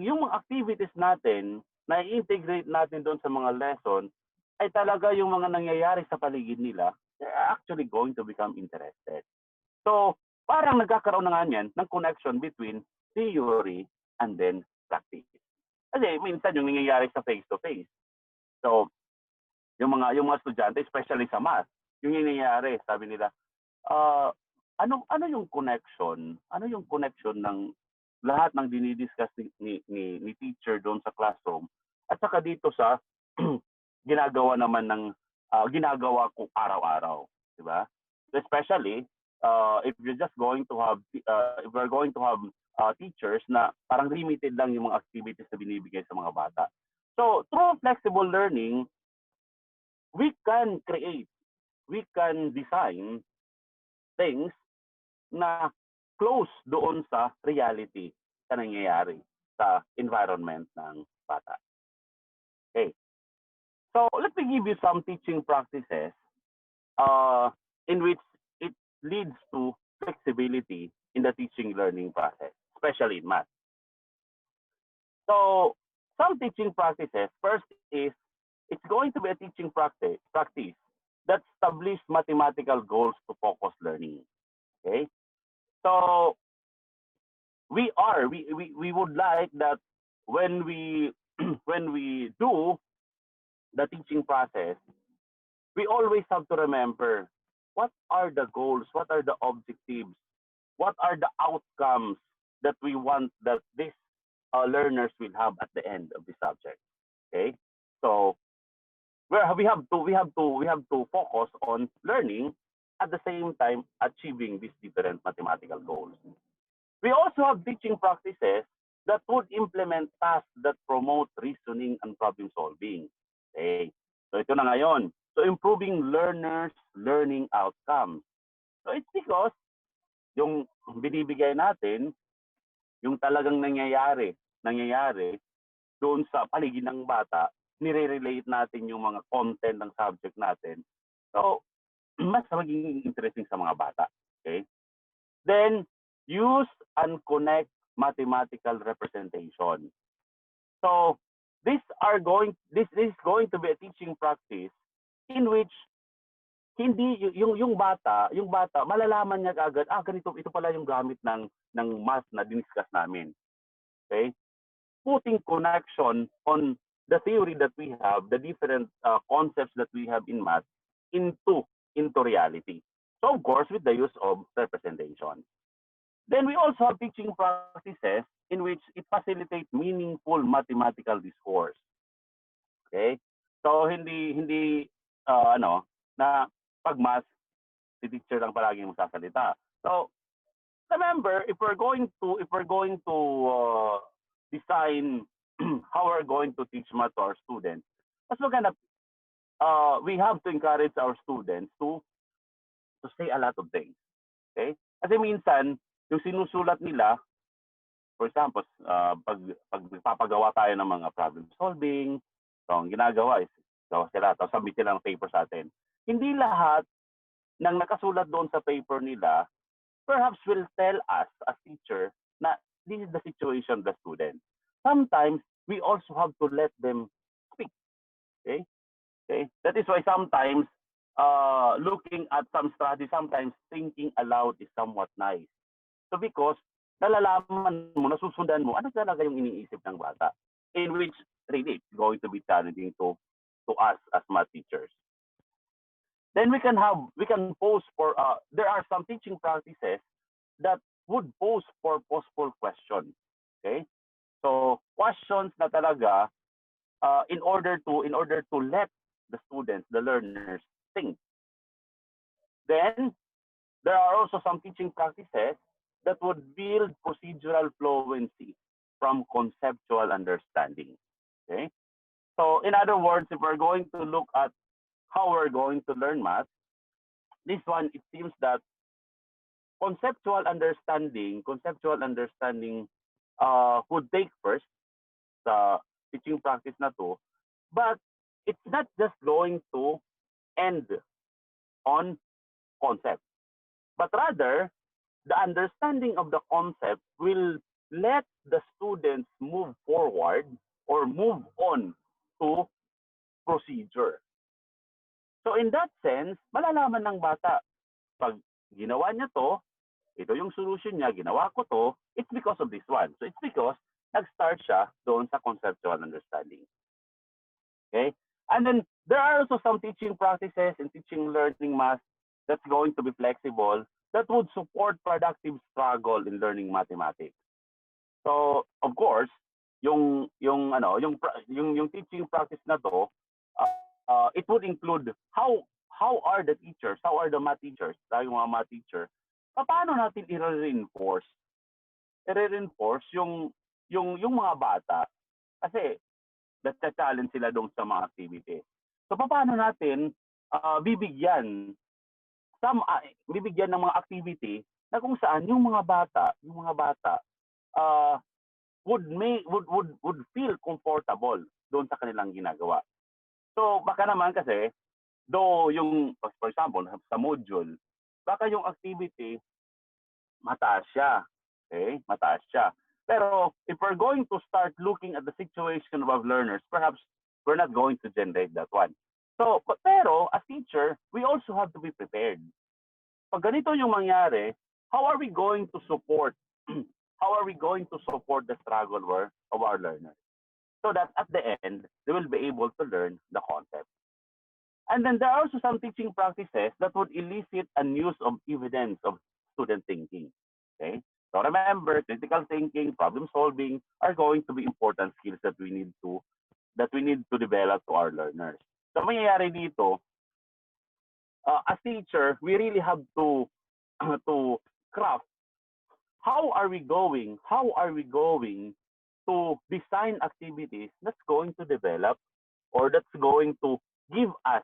yung mga activities natin na i-integrate natin doon sa mga lesson, ay talaga yung mga nangyayari sa paligid nila, they're actually going to become interested. So, parang nagkakaroon na nga niyan ng connection between theory and then practice. Kasi minsan yung nangyayari sa face-to-face. So, yung mga estudyante, especially sa math, yung nangyayari, sabi nila, ano yung connection? Ano yung connection ng lahat ng dinidiscuss ni teacher doon sa classroom at saka dito sa ginagawa naman ng ginagawa ko araw-araw, di ba? Especially if you're just going to have if we're going to have teachers na parang limited lang yung mga activities na binibigay sa mga bata. So, through flexible learning, we can design things na close doon sa reality sa nangyayari sa environment ng bata. Okay. So let me give you some teaching practices in which it leads to flexibility in the teaching learning process, especially in math. So some teaching practices, first is it's going to be a teaching practice that establishes mathematical goals to focus learning. Okay? So we would like that when we when we do the teaching process, we always have to remember what are the goals, what are the objectives, what are the outcomes that we want that these learners will have at the end of the subject. Okay, so we have to focus on learning at the same time achieving these different mathematical goals. We also have teaching practices that would implement tasks that promote reasoning and problem solving. Okay. So ito na ngayon. So improving learners' learning outcomes. So it's because yung binibigay natin, yung talagang nangyayari doon sa paligid ng bata, nire-relate natin yung mga content ng subject natin. So mas magiging interesting sa mga bata. Okay? Then use and connect mathematical representation. So this is going to be a teaching practice in which hindi yung bata malalaman niya agad, ganito, ito pala yung gamit ng math na diniscuss namin. Okay? Putting connection on the theory that we have, the different concepts that we have in math into reality. So of course, with the use of representation. Then we also have teaching practices in which it facilitates meaningful mathematical discourse. Okay? So hindi na pag math, si teacher lang palagi magsasalita. So remember, if we're going to design how we're going to teach math to our students, mas maganda, we have to encourage our students to say a lot of things. Okay? Kasi minsan, yung sinusulat nila, for example, pag nagpapagawa tayo ng mga problem solving, so ang ginagawa is gawa sila, tapos submit sila ng paper sa atin. Hindi lahat ng nakasulat doon sa paper nila perhaps will tell us as teacher na this is the situation of the student. Sometimes, we also have to let them speak. Okay? Okay? That is why sometimes looking at some studies, sometimes thinking aloud is somewhat nice. So because nalalaman mo, nasusundan mo, ano talaga yung iniisip ng bata, in which really it's going to be challenging to us as math teachers. Then we can pose for, there are some teaching practices that would pose purposeful questions. Okay? So questions na talaga in order to let the students, the learners, think. Then there are also some teaching practices that would build procedural fluency from conceptual understanding. Okay? So in other words, if we're going to look at how we're going to learn math, this one, it seems that conceptual understanding would take first sa teaching practice na to, but it's not just going to end on concept, but rather the understanding of the concept will let the students move forward or move on to procedure. So in that sense, malalaman ng bata, pag ginawa niya to, ito yung solution niya, ginawa ko to, it's because of this one. So it's because nag-start siya doon sa conceptual understanding. Okay? And then there are also some teaching practices and teaching learning math that's going to be flexible that would support productive struggle in learning mathematics. So of course, yung teaching practice na to, it would include how are the math teachers, tayong mga math teacher, paano natin i-reinforce yung mga bata, kasi nagcha-challenge sila doon sa mga activity. So paano natin bibigyan ng mga activity na kung saan yung mga bata would feel comfortable doon sa kanilang ginagawa. So baka naman kasi, though yung, for example, sa module, baka yung activity, mataas siya. Okay? Mataas siya. Pero if we're going to start looking at the situation of our learners, perhaps we're not going to generate that one. So, pero as teacher, we also have to be prepared. Pag ganito yung mangyari, how are we going to support the struggle of our learners? So that at the end, they will be able to learn the concept. And then there are also some teaching practices that would elicit an use of evidence of student thinking. Okay? So remember, critical thinking, problem solving are going to be important skills that we need to develop to our learners. So mangyayari dito, as teacher, we really have to craft how are we going to design activities that's going to develop or that's going to give us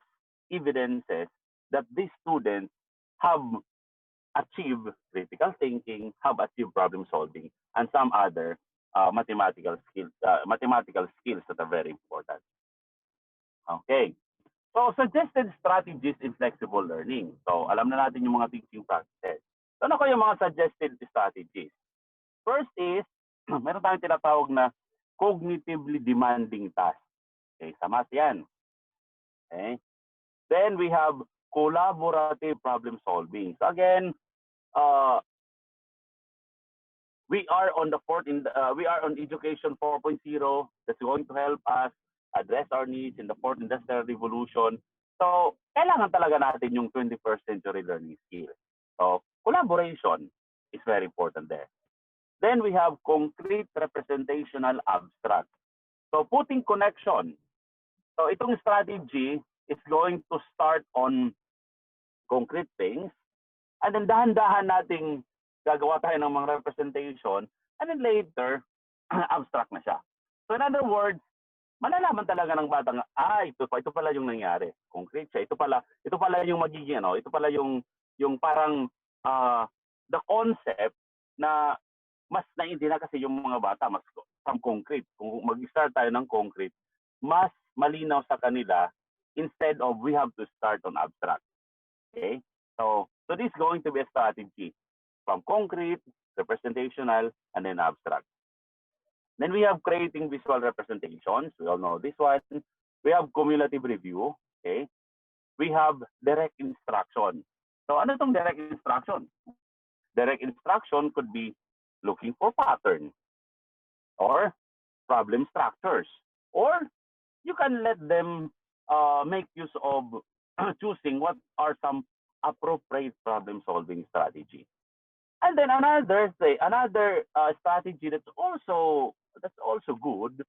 evidences that these students have achieved critical thinking, have achieved problem solving, and some other mathematical skills that are very important. Okay. So, suggested strategies in flexible learning. So, alam na natin yung mga teaching practices. So, ano ko yung mga suggested strategies? First is, meron tayong tinatawag na cognitively demanding task. Okay, sa math yan. Okay? Then we have collaborative problem solving. So again, we are on we are on education 4.0 that's going to help us address our needs in the fourth industrial revolution. So, kailangan talaga natin yung 21st century learning skill. So, collaboration is very important there. Then we have concrete representational abstract. So, putting connection. So, itong strategy is going to start on concrete things, and then dahan-dahan nating gagawa tayo ng mga representation, and then later, abstract na siya. So in other words, malalaman talaga ng bata nga, ito pala yung nangyari. Concrete siya. Ito pala yung magiging, ito pala yung parang the concept na mas naiintindihan kasi yung mga bata mas from concrete. Kung mag-start tayo ng concrete, mas malinaw sa kanila instead of we have to start on abstract. Okay? So this is going to be a strategy from concrete, representational, and then abstract. Then we have creating visual representations. We all know this one. We have cumulative review. Okay? We have direct instruction. So ano itong direct instruction? Direct instruction could be looking for pattern or problem structures. Or you can let them make use of choosing what are some appropriate problem-solving strategy. And then another strategy that's also good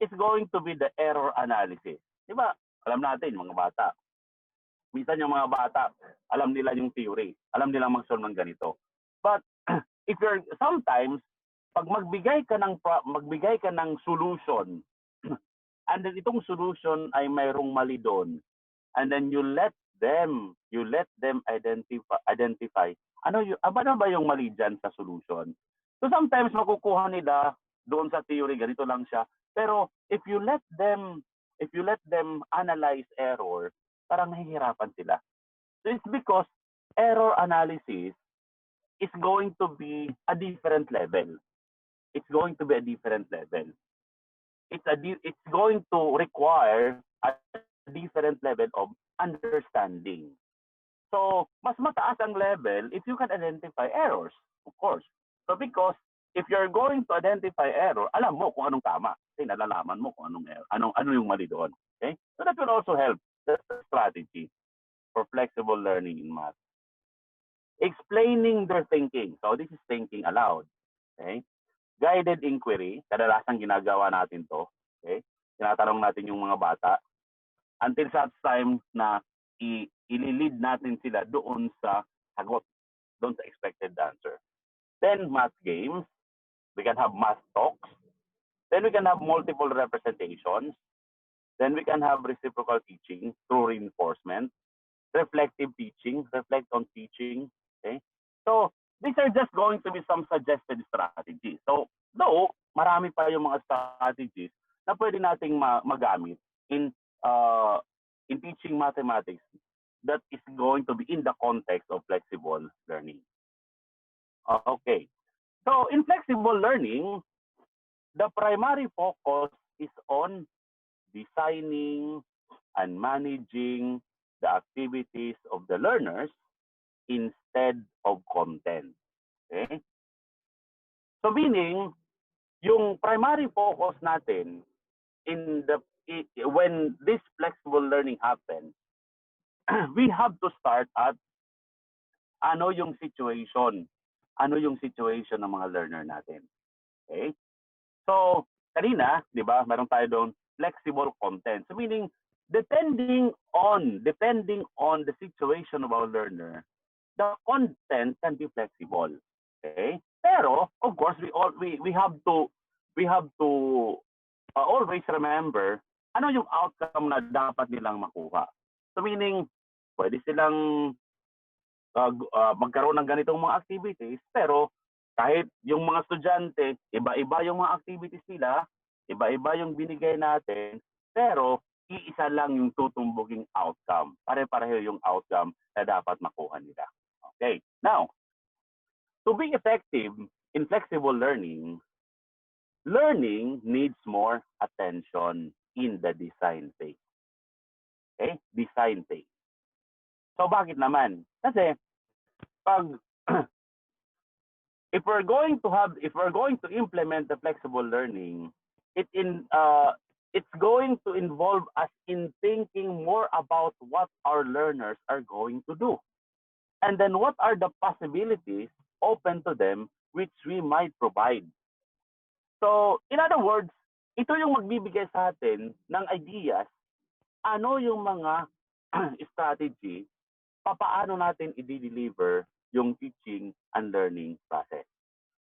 is going to be the error analysis. Diba? Alam natin, mga bata. Minsan yung mga bata, alam nila yung theory. Alam nila mag-solve ng ganito. But if you're sometimes, pag magbigay ka ng solution, and then itong solution ay mayroong mali doon, and then you let them identify ano ba yung mali dyan sa solution. So sometimes makukuha nila doon sa theory, ganito lang siya. Pero if you let them analyze error, parang nahihirapan sila. So it's because error analysis is going to be a different level. It's going to be a different level. It's going to require a different level of understanding. So, mas mataas ang level if you can identify errors, of course. So, because if you're going to identify error, alam mo kung anong tama. Kasi nalalaman mo kung anong error, ano yung mali doon. Okay? So, that will also help. That's the strategy for flexible learning in math. Explaining their thinking. So, this is thinking aloud. Okay? Guided inquiry. Kadalasang ginagawa natin to. Okay? Tinatanong natin yung mga bata until such time na ililid natin sila doon sa sagot, doon sa expected answer. Then math games, we can have math talks, then we can have multiple representations, then we can have reciprocal teaching through reinforcement, reflective teaching, reflect on teaching. Okay? So these are just going to be some suggested strategies. So though marami pa yung mga strategies na pwede nating magamit in teaching mathematics that is going to be in the context of flexible learning. Okay. So in flexible learning, the primary focus is on designing and managing the activities of the learners instead of content. Okay? So meaning, yung primary focus natin when this flexible learning happens, we have to start at ano yung situation ng mga learner natin. Okay? So, kanina, di ba, meron tayo doon flexible content. So meaning, depending on the situation of our learner, the content can be flexible. Okay? Pero, of course, we have to always remember ano yung outcome na dapat nilang makuha. So meaning, pwede silang magkaroon ng ganitong mga activities, pero kahit yung mga estudyante, iba-iba yung mga activities nila, iba-iba yung binigay natin, pero iisa lang yung tutumbuging outcome. Pare-pareho yung outcome na dapat makuha nila. Okay. Now, to be effective in flexible learning, learning needs more attention in the design phase. Okay? Design phase. So bakit naman? Kasi pag if we're going to implement the flexible learning, it's going to involve us in thinking more about what our learners are going to do. And then what are the possibilities open to them which we might provide. So, in other words, ito yung magbibigay sa atin ng ideas, ano yung mga strategy, papaano natin i-deliver yung teaching and learning process.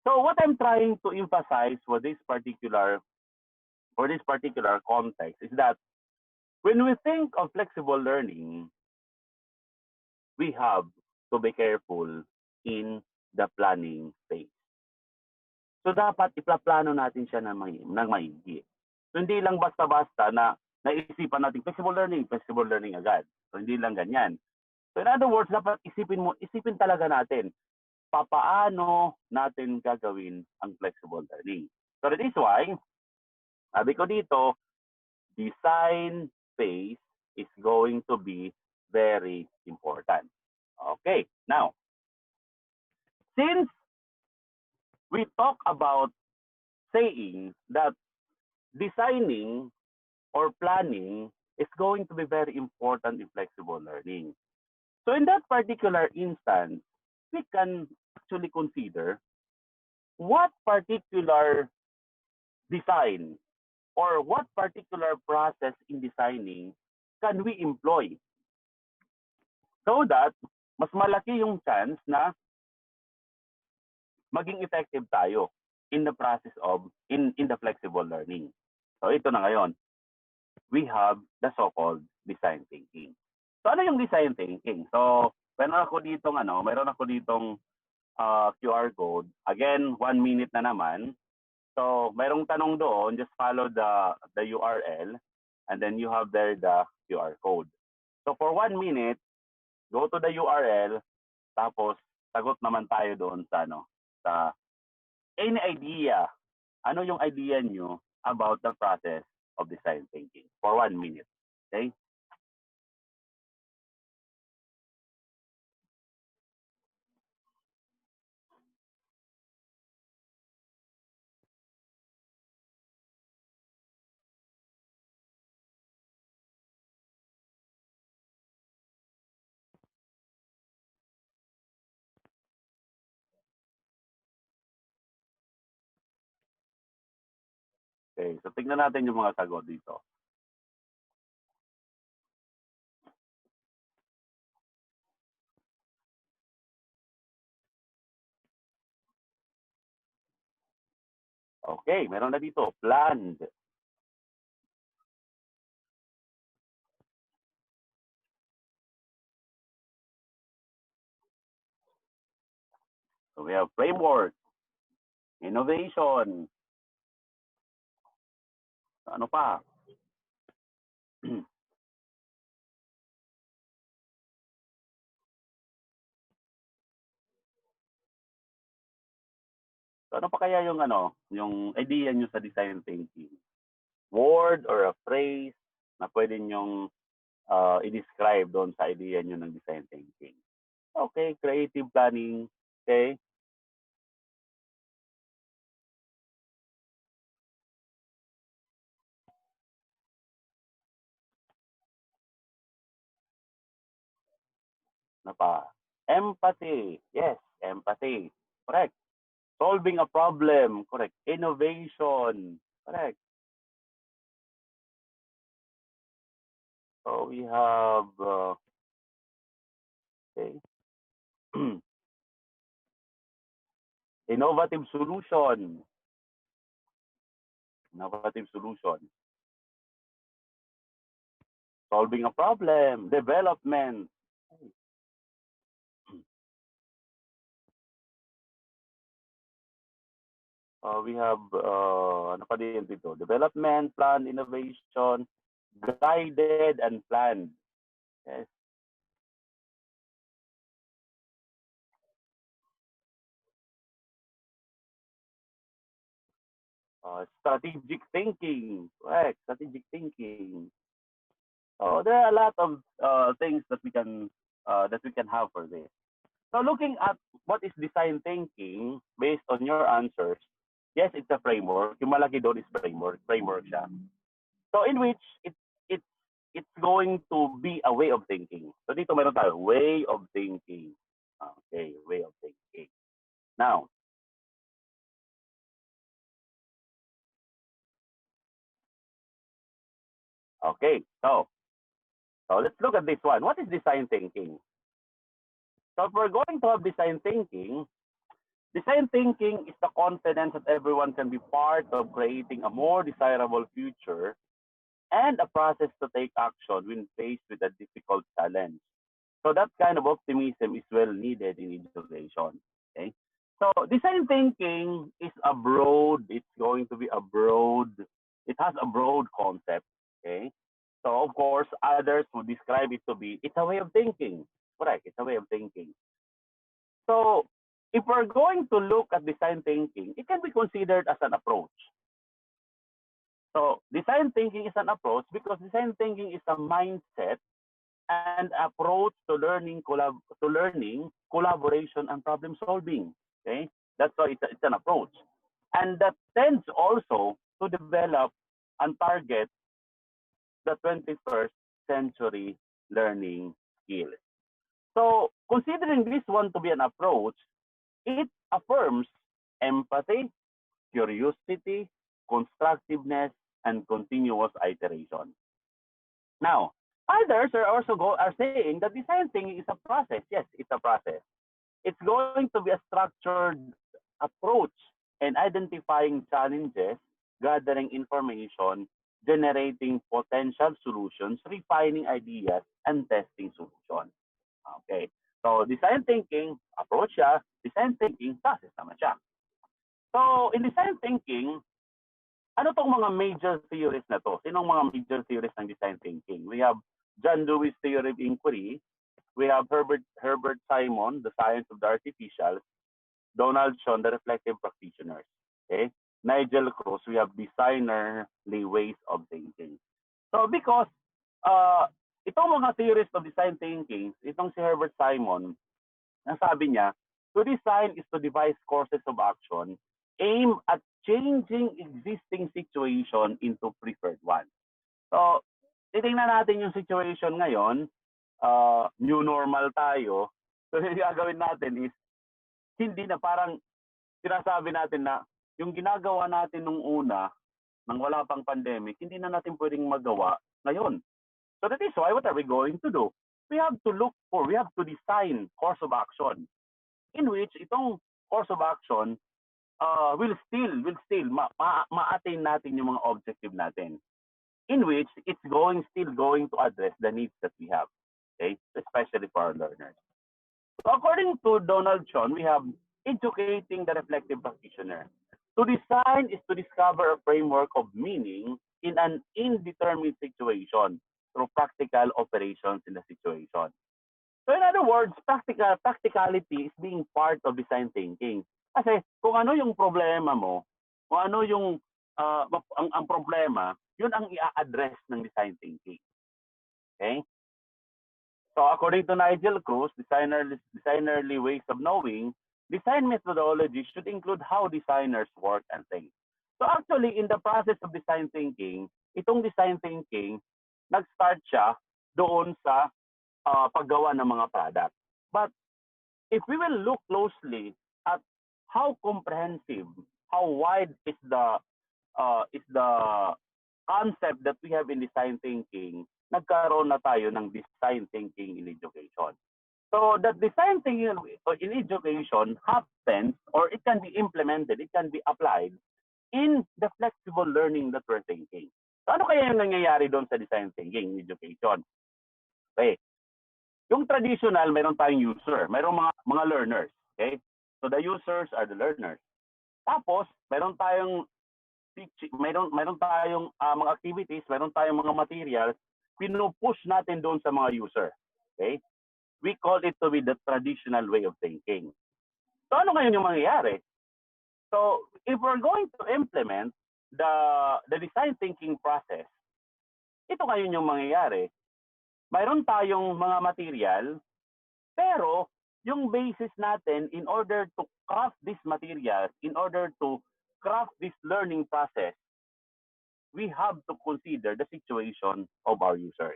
So what I'm trying to emphasize for this particular context is that when we think of flexible learning, we have to be careful in the planning phase. So dapat iplaplano natin siya ng maigi. So hindi lang basta-basta na naisipan natin flexible learning agad. So hindi lang ganyan. So in other words, dapat isipin talaga natin papaano natin gagawin ang flexible learning. So that is why, sabi ko dito, design phase is going to be very important. Okay, now, since we talk about saying that designing or planning is going to be very important in flexible learning. So in that particular instance, we can actually consider what particular design or what particular process in designing can we employ so that mas malaki yung chance na maging effective tayo in the process of in the flexible learning. So ito na ngayon. We have the so-called design thinking. So ano yung design thinking? So meron ako ditong QR code. Again, 1 minute na naman. So mayroong tanong doon, just follow the URL and then you have there the QR code. So for 1 minute, go to the URL, tapos sagot naman tayo doon sa any idea. Ano yung idea nyo about the process of design thinking for 1 minute. Okay? Okay, so tingnan natin yung mga sagot dito. Okay, meron na dito, planned. So we have framework, innovation. Ano pa? So ano pa kaya yung idea nyo sa design thinking? Word or a phrase na pwede nyong i-describe doon sa idea nyo ng design thinking. Okay, creative planning. Okay. Ano pa? Empathy. Yes, empathy. Correct. Solving a problem. Correct. Innovation. Correct. So we have okay. Innovative solution. Innovative solution. Solving a problem. Development. We have ano pa din dito? Development, plan, innovation, guided and planned. Yes. strategic thinking, correct? Strategic thinking. So there are a lot of things that we can have for this. So looking at what is design thinking based on your answers, yes, it's a framework. Yung malaki doon is framework siya. So in which it it's going to be a way of thinking. So dito meron tayo way of thinking. Okay, way of thinking. Now, okay, so let's look at this one. What is design thinking? So if we're going to have design thinking is the confidence that everyone can be part of creating a more desirable future and a process to take action when faced with a difficult challenge. So that kind of optimism is well needed in education. Okay. So design thinking is it's going to be it has a broad concept. Okay. So of course, others would describe it to be it's a way of thinking. Correct. It's a way of thinking. So if we're going to look at design thinking, it can be considered as an approach. So design thinking is an approach because design thinking is a mindset and approach to learning, collaboration, and problem solving. Okay, that's why it's an approach, and that tends also to develop and target the 21st century learning skills. So, considering this one to be an approach, it affirms empathy, curiosity, constructiveness, and continuous iteration. Now, others are are saying that design thinking is a process. Yes, it's a process. It's going to be a structured approach in identifying challenges, gathering information, generating potential solutions, refining ideas, and testing solutions. Okay. So, design thinking, approach siya. Design thinking, process naman siya. So, in design thinking, ano tong mga major theories na to? Sinong mga major theories ng design thinking? We have John Dewey's theory of inquiry. We have Herbert Simon, the science of the artificial. Donald Schoen, the reflective practitioners. Okay? Nigel Cruz, we have designerly ways of thinking. So because itong mga theories of design thinking, itong si Herbert Simon, nasabi niya, to design is to devise courses of action aim at changing existing situation into preferred one. So, titingnan natin yung situation ngayon, new normal tayo. So, yung gagawin natin is, hindi na parang sinasabi natin na yung ginagawa natin nung una, nang wala pang pandemic, hindi na natin pwedeng magawa ngayon. So that is why, what are we going to do? We have to design course of action in which itong course of action will still ma-attain natin yung mga objective natin, in which it's still going to address the needs that we have, okay, especially for our learners. So according to Donald Schoen, we have educating the reflective practitioner. To design is to discover a framework of meaning in an indeterminate situation through practical operations in the situation. So in other words, practicality is being part of design thinking. Kasi kung ano yung problema mo, kung ano yung ang problema, yun ang i-address ng design thinking. Okay? So according to Nigel Cruz, designerly ways of knowing, design methodology should include how designers work and think. So actually, in the process of design thinking, itong design thinking, nag-start siya doon sa paggawa ng mga product. But if we will look closely at how comprehensive, how wide is the concept that we have in design thinking, nagkaroon na tayo ng design thinking in education. So that design thinking in education happens, or it can be implemented, it can be applied in the flexible learning that we're thinking. So ano kaya yung nangyayari doon sa design thinking in education? Okay. Yung traditional, mayroon tayong user, mayroon mga learners. Okay? So the users are the learners. Tapos, mayroon tayong mga activities, mayroon tayong mga materials, pinupush natin doon sa mga user. Okay? We call it to be the traditional way of thinking. So ano ngayon yung mangyayari? So if we're going to implement the design thinking process, ito ngayon yung mangyayari. Mayroon tayong mga material, pero yung basis natin in order to craft this material, in order to craft this learning process, we have to consider the situation of our users.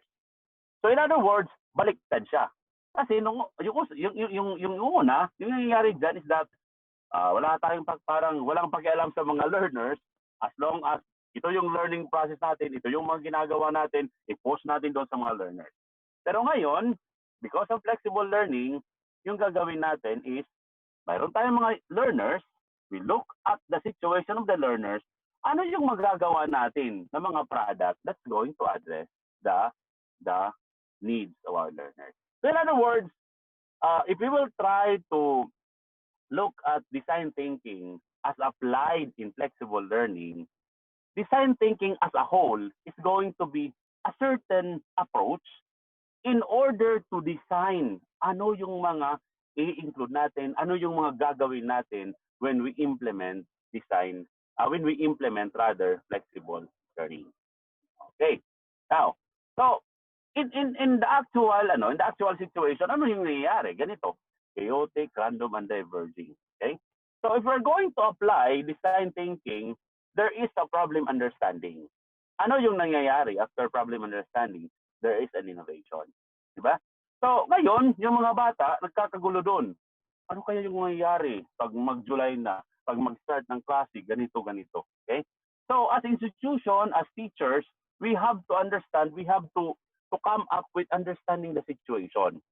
So in other words, baliktad siya. Kasi yung una, yung nangyayari dyan is that wala tayong parang walang pakialam sa mga learners as long as ito yung learning process natin, ito yung mga ginagawa natin, i-post natin doon sa mga learners. Pero ngayon, because of flexible learning, yung gagawin natin is, mayroon tayong mga learners, we look at the situation of the learners, ano yung magagawa natin ng mga product that's going to address the needs of our learners. So in other words, if we will try to look at design thinking as applied in flexible learning, design thinking as a whole is going to be a certain approach in order to design ano yung mga i-include natin, ano yung mga gagawin natin when we implement design, when we implement rather flexible learning. Okay. Now, so in the actual situation, ano yung nangyayari? Ganito, chaotic, random, and diverging. Okay? So if we're going to apply design thinking, there is a problem understanding. Ano yung nangyayari after problem understanding? There is an innovation. Diba? So ngayon, yung mga bata, nagkakagulo doon. Ano kaya yung nangyayari pag mag-July na, pag mag-start ng klase, ganito. Okay? So as institution, as teachers, we have to understand, we have to come up with understanding the situation.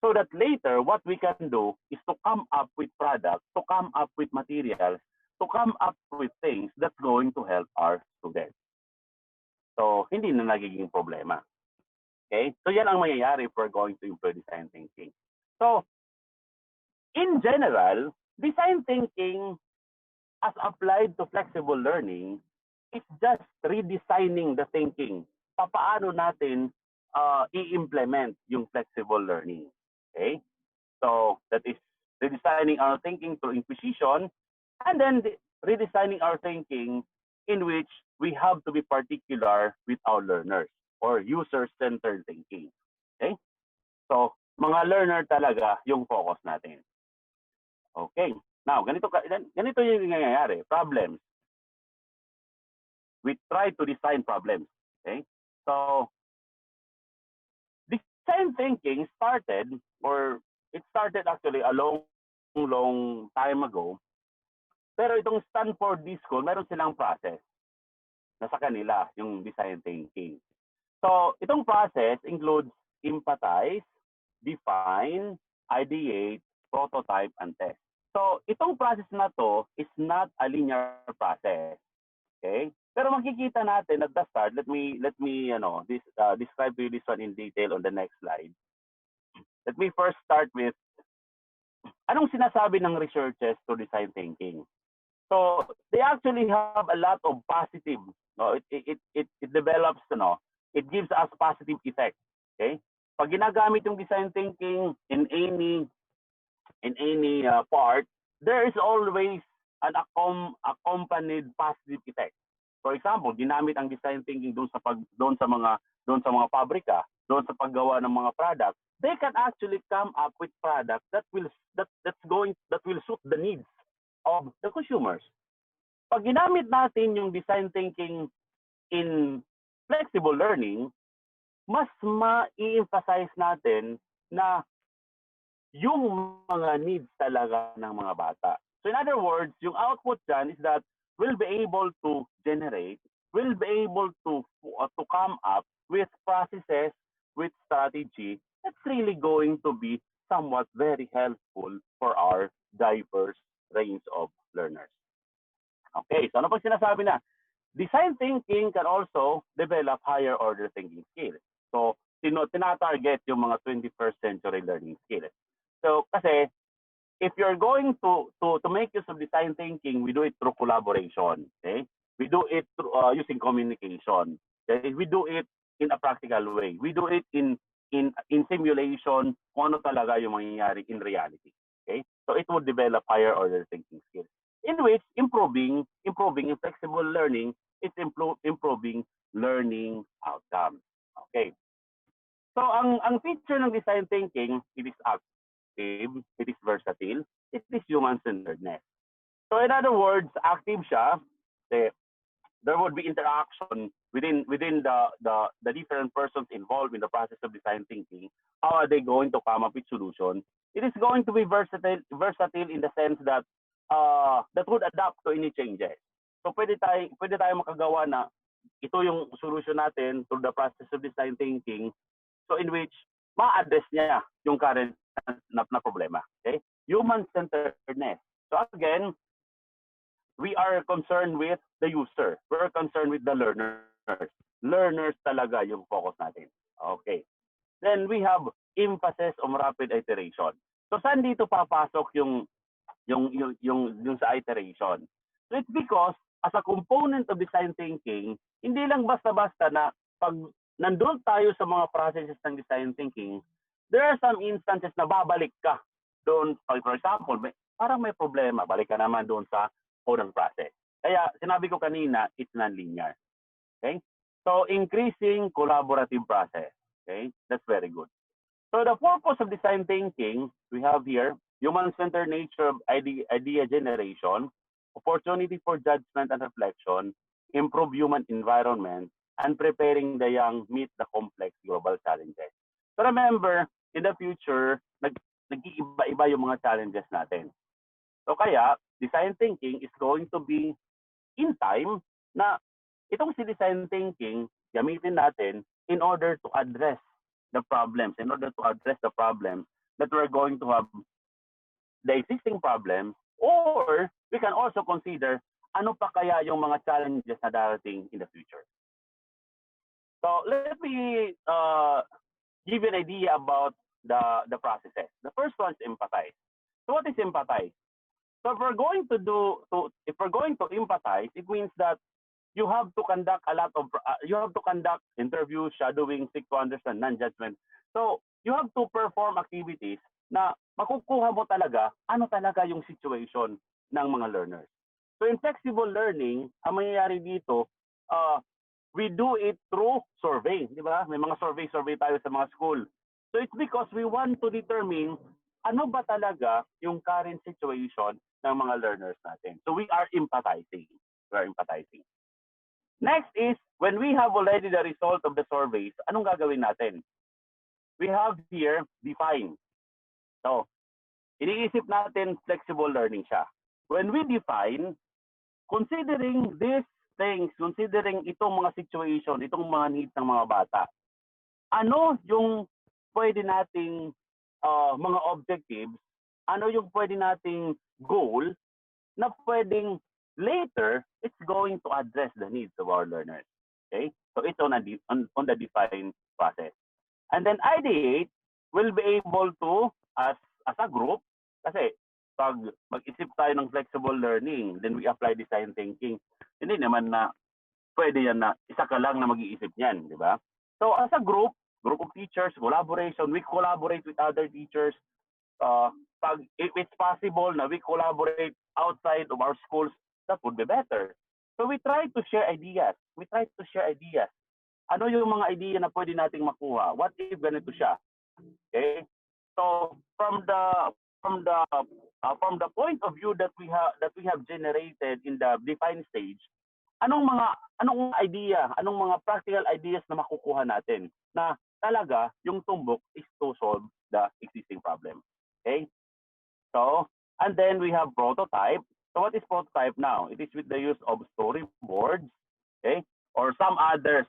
So that later, what we can do is to come up with products, to come up with materials, to come up with things that's going to help our students. So, hindi na nagiging problema. Okay? So, yan ang mangyayari if we're going to employ design thinking. So, in general, design thinking as applied to flexible learning is just redesigning the thinking. Paano natin i-implement yung flexible learning. Okay? So, that is redesigning our thinking through inquisition, and then redesigning our thinking in which we have to be particular with our learners or user-centered thinking. Okay? So, mga learner talaga yung focus natin. Okay. Now, ganito yung nangyayari. Problems. We try to design problems. Okay? So, design thinking started, or it started actually a long time ago. Pero itong Stanford School, meron silang process na sa kanila, yung design thinking. So, itong process includes empathize, define, ideate, prototype, and test. So, itong process na to is not a linear process. Okay? Pero makikita natin at the start, let me describe to you this one in detail on the next slide. Let me first start with anong sinasabi ng researchers to design thinking. So they actually have a lot of positive. No, it develops, it gives us positive effect. Okay? Pag ginagamit yung design thinking in any part, there is always an accompanied positive effect. For example, ginamit ang design thinking doon sa mga pabrika, doon sa paggawa ng mga product, they can actually come up with products that will suit the needs of the consumers. Pag ginamit natin yung design thinking in flexible learning, mas ma-emphasize natin na yung mga needs talaga ng mga bata. So in other words, yung output dyan is that we'll be able to generate, we'll be able to come up with processes, with strategy that's really going to be somewhat very helpful for our diverse range of learners. Okay, so ano pag sinasabi na? Design thinking can also develop higher order thinking skills. So, tinatarget yung mga 21st century learning skills. So, kasi, if you're going to make use of design thinking, we do it through collaboration. Okay? We do it through using communication. Okay? We do it in a practical way. We do it in simulation, kung ano talaga yung mangyayari in reality. Okay? So it would develop higher order thinking skills, in which improving in flexible learning it's improving learning outcomes. Okay. So ang feature ng design thinking, it is active, it is versatile, it is human-centeredness. So in other words, active siya, there would be interaction within the different persons involved in the process of design thinking. How are they going to come up with solutions? It is going to be versatile in the sense that that would adapt to any changes. So pwede tayo makagawa na ito yung solution natin through the process of design thinking, so in which ma-address niya yung current na problema. Okay? Human-centeredness. So again, we are concerned with the user. We're concerned with the learners. Learners talaga yung focus natin. Okay. Then we have emphasis on rapid iteration. So saan dito papasok yung sa iteration? So it's because as a component of design thinking, hindi lang basta-basta na pag nandun tayo sa mga processes ng design thinking, there are some instances na babalik ka doon. For example, parang may problema, balik ka naman doon sa unang process. Kaya sinabi ko kanina, it's non-linear. Okay? So increasing collaborative process. Okay? That's very good. So the purpose of design thinking, we have here, human-centered nature of idea generation, opportunity for judgment and reflection, improve human environment, and preparing the young meet the complex global challenges. So remember, in the future, nag-iiba-iba yung mga challenges natin. So kaya, design thinking is going to be in time na itong si design thinking, gamitin natin in order to address the problems, that we're going to have the existing problems, or we can also consider ano pa kaya yung mga challenges na darating in the future. So let me give you an idea about the processes. The first one is empathize. So what is empathize? So if we're going to empathize, it means that you have to conduct interviews, shadowing, seek to understand, non-judgment. So you have to perform activities na makukuha mo talaga ano talaga yung situation ng mga learners. So in flexible learning, ang mangyayari dito, we do it through survey, di ba? May mga survey tayo sa mga school. So it's because we want to determine ano ba talaga yung current situation ng mga learners natin. So we are empathizing. Next is, when we have already the result of the surveys, anong gagawin natin? We have here, define. So, iniisip natin flexible learning siya. When we define, considering these things, considering itong mga situation, itong mga needs ng mga bata, ano yung pwede nating mga objectives, ano yung pwede nating goal na pwedeng later it's going to address the needs of our learners. Okay? So it's on the defined process. And then ideate will be able to, as a group, kasi pag mag-isip tayo ng flexible learning, then we apply design thinking, hindi naman na pwede yan na isa ka lang na mag-iisip niyan, di ba? So as a group of teachers, collaboration, we collaborate with other teachers. If it's possible na we collaborate outside of our schools, that would be better. So we try to share ideas. Ano yung mga idea na pwede nating makuha? What if ganito siya? Okay? So from the point of view that we have generated in the defined stage, anong idea, anong mga practical ideas na makukuha natin na talaga yung tumbok is to solve the existing problem. Okay? So, and then we have prototype. So what is prototype now? It is with the use of storyboards, okay? Or some other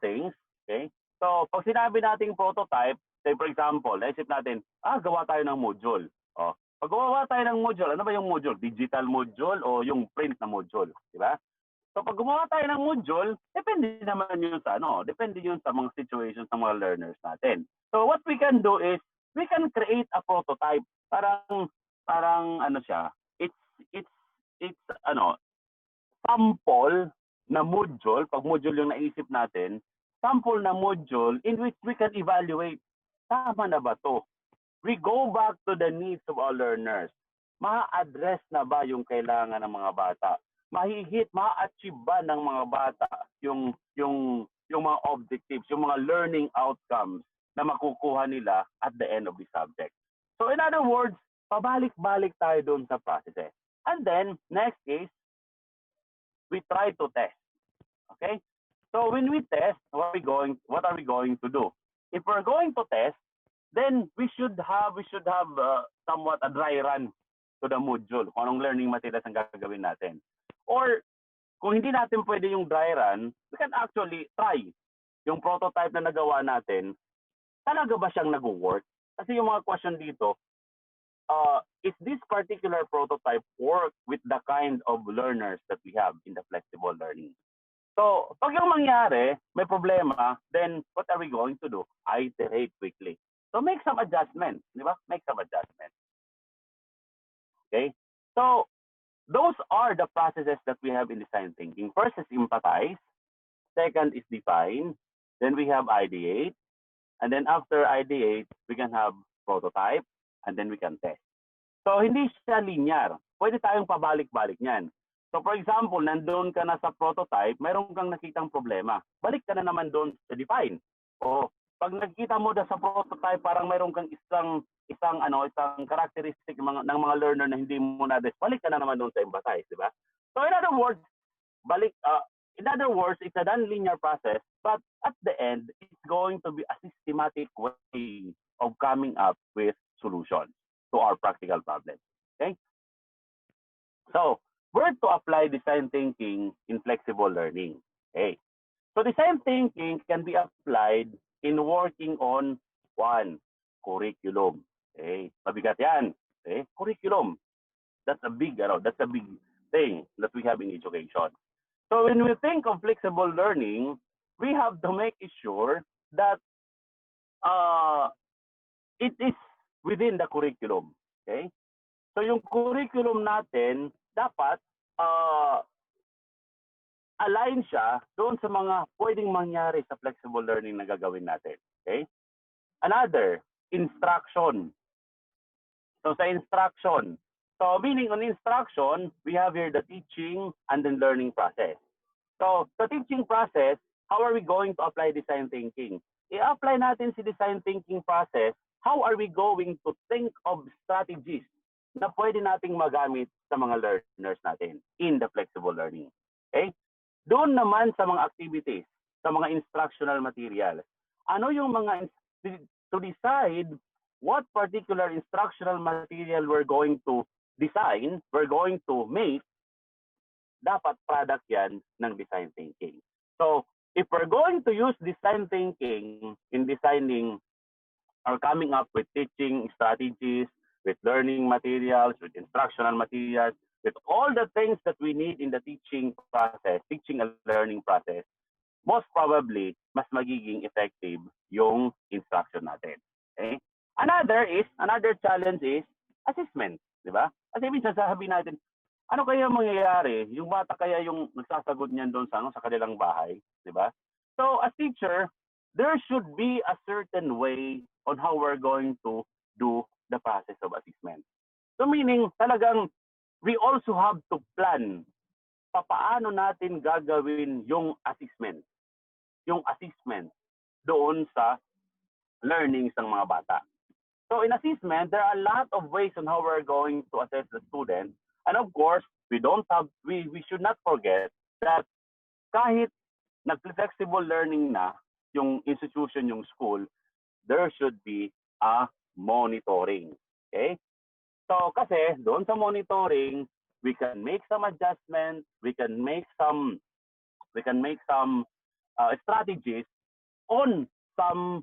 things, okay? So, pag sinabi nating prototype, say for example, naisip natin, gawa tayo ng module. Oh, pag gawa tayo ng module, ano ba yung module? Digital module o yung print na module, di ba? So pag gumawa tayo ng module, depende naman yun sa depende yun sa mga situations ng mga learners natin. So what we can do is we can create a prototype. Parang ano siya, it's sample na module, pag module yung naisip natin, sample na module in which we can evaluate, tama na ba to? We go back to the needs of our learners. Ma-address na ba yung kailangan ng mga bata? ma-achieve ba ng mga bata yung mga objectives, yung mga learning outcomes na makukuha nila at the end of the subject. So in other words, pabalik-balik tayo doon sa processes. And then, next is, we try to test. Okay? So when we test, what are we going to do? If we're going to test, then we should have somewhat a dry run to the module, kung anong learning materials ang gagawin natin. Or kung hindi natin pwede yung dry run, we can actually try yung prototype na nagawa natin, talaga ba siyang nag-work? Kasi yung mga question dito, is this particular prototype work with the kind of learners that we have in the flexible learning? So, pag yung mangyari, may problema, then what are we going to do? Iterate quickly. So, make some adjustments, di ba? Make some adjustments. Okay? So, those are the processes that we have in design thinking. First is empathize. Second is define. Then we have ideate. And then after ideate, we can have prototype. And then we can test. So, hindi siya linear. Pwede tayong pabalik-balik niyan. So for example, nandoon ka na sa prototype, mayroon kang nakitang problema. Balik ka na naman doon sa define. O pag nakita mo sa prototype, parang mayroon kang isang characteristic ng mga learner na hindi mo na-address, balik ka na naman doon sa empathize, di ba? So in other words, it's a non-linear process, but at the end, it's going to be a systematic way of coming up with solutions to our practical problems. Okay? So, where to apply design thinking in flexible learning? Okay. So design thinking can be applied in working on one, curriculum. Okay. Mabigat yan. Okay. Curriculum. That's a big thing that we have in education. So when we think of flexible learning, we have to make sure that it is within the curriculum. Okay. So yung curriculum natin, dapat align siya doon sa mga pwedeng mangyari sa flexible learning na gagawin natin. Okay? Another, instruction. So sa instruction, so meaning on instruction, we have here the teaching and then learning process. So sa teaching process, how are we going to apply design thinking? I-apply natin si design thinking process, how are we going to think of strategies na pwede nating magamit sa mga learners natin in the flexible learning. Okay? Doon naman sa mga activities, sa mga instructional materials, ano yung mga, to decide what particular instructional material we're going to design, we're going to make, dapat product yan ng design thinking. So, if we're going to use design thinking in designing or coming up with teaching strategies, with learning materials, with instructional materials, with all the things that we need in the teaching process, teaching and learning process, most probably, mas magiging effective yung instruction natin. Okay? Another challenge is assessment, di ba? Kasi minsan sasabihin natin, ano kaya mangyayari? Yung bata kaya yung nagsasagot niyan doon sa kanilang bahay, di ba? So, as teacher, there should be a certain way on how we're going to do the process of assessment. So meaning, talagang we also have to plan paano natin gagawin yung assessment. Yung assessment doon sa learnings ng mga bata. So in assessment, there are a lot of ways on how we're going to assess the student. And of course, we should not forget that kahit nag-flexible learning na yung institution, yung school, there should be a monitoring. Okay? So kasi doon sa monitoring, we can make some adjustments, we can make some strategies on some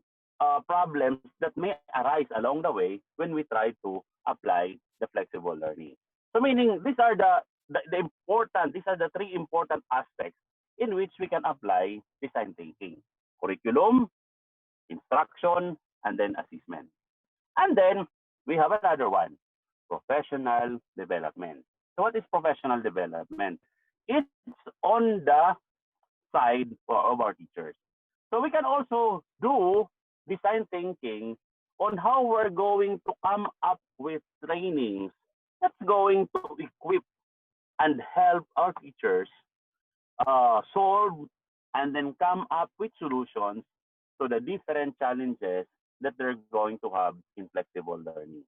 problems that may arise along the way when we try to apply the flexible learning. So meaning these are the three important aspects in which we can apply design thinking: curriculum, instruction, and then assessment. And then we have another one, professional development. So what is professional development? It's on the side of our teachers. So we can also do design thinking on how we're going to come up with trainings that's going to equip and help our teachers solve and then come up with solutions to the different challenges that they're going to have in flexible learning.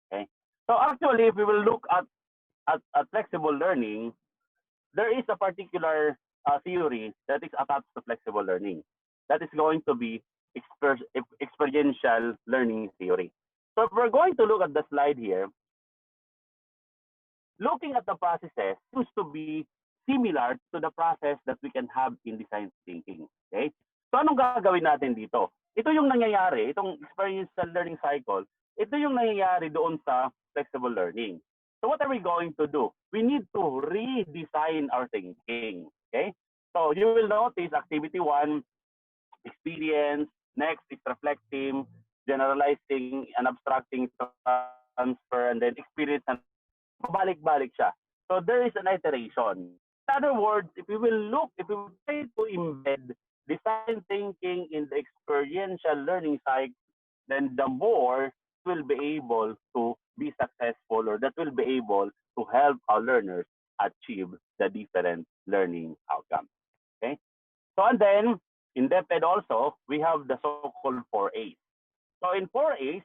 Okay. So actually, if we will look at flexible learning, there is a particular theory that is attached to flexible learning. That is going to be experiential learning theory. So if we're going to look at the slide here, looking at the processes seems to be similar to the process that we can have in design thinking. Okay? So anong gagawin natin dito? Ito yung nangyayari, itong experiential learning cycle, ito yung nangyayari doon sa flexible learning. So what are we going to do? We need to redesign our thinking. Okay? So you will notice activity 1, experience, next is reflecting, generalizing and abstracting, transfer, and then experience and balik-balik siya. So there is an iteration. In other words, if we will try to embed design thinking in the experiential learning cycle, then the more will be able to be successful, or that will be able to help our learners achieve the different learning outcomes. Okay? So and then in DepEd also, we have the so-called 4A's. So in 4A's,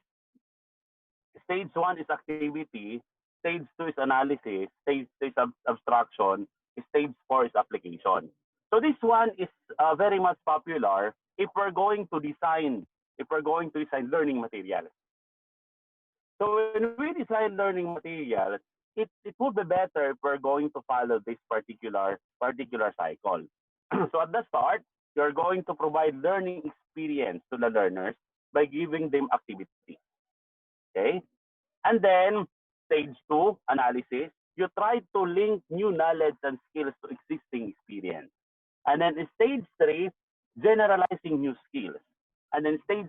stage 1 is activity, stage 2 is analysis, stage 3 is abstraction, stage 4 is application. So this one is very much popular if we're going to design learning materials. So when we design learning materials, it would be better if we're going to follow this particular cycle. So at the start, you're going to provide learning experience to the learners by giving them activity. Okay? And then stage 2, analysis, you try to link new knowledge and skills to existing experience. And then in stage 3, generalizing new skills. And then stage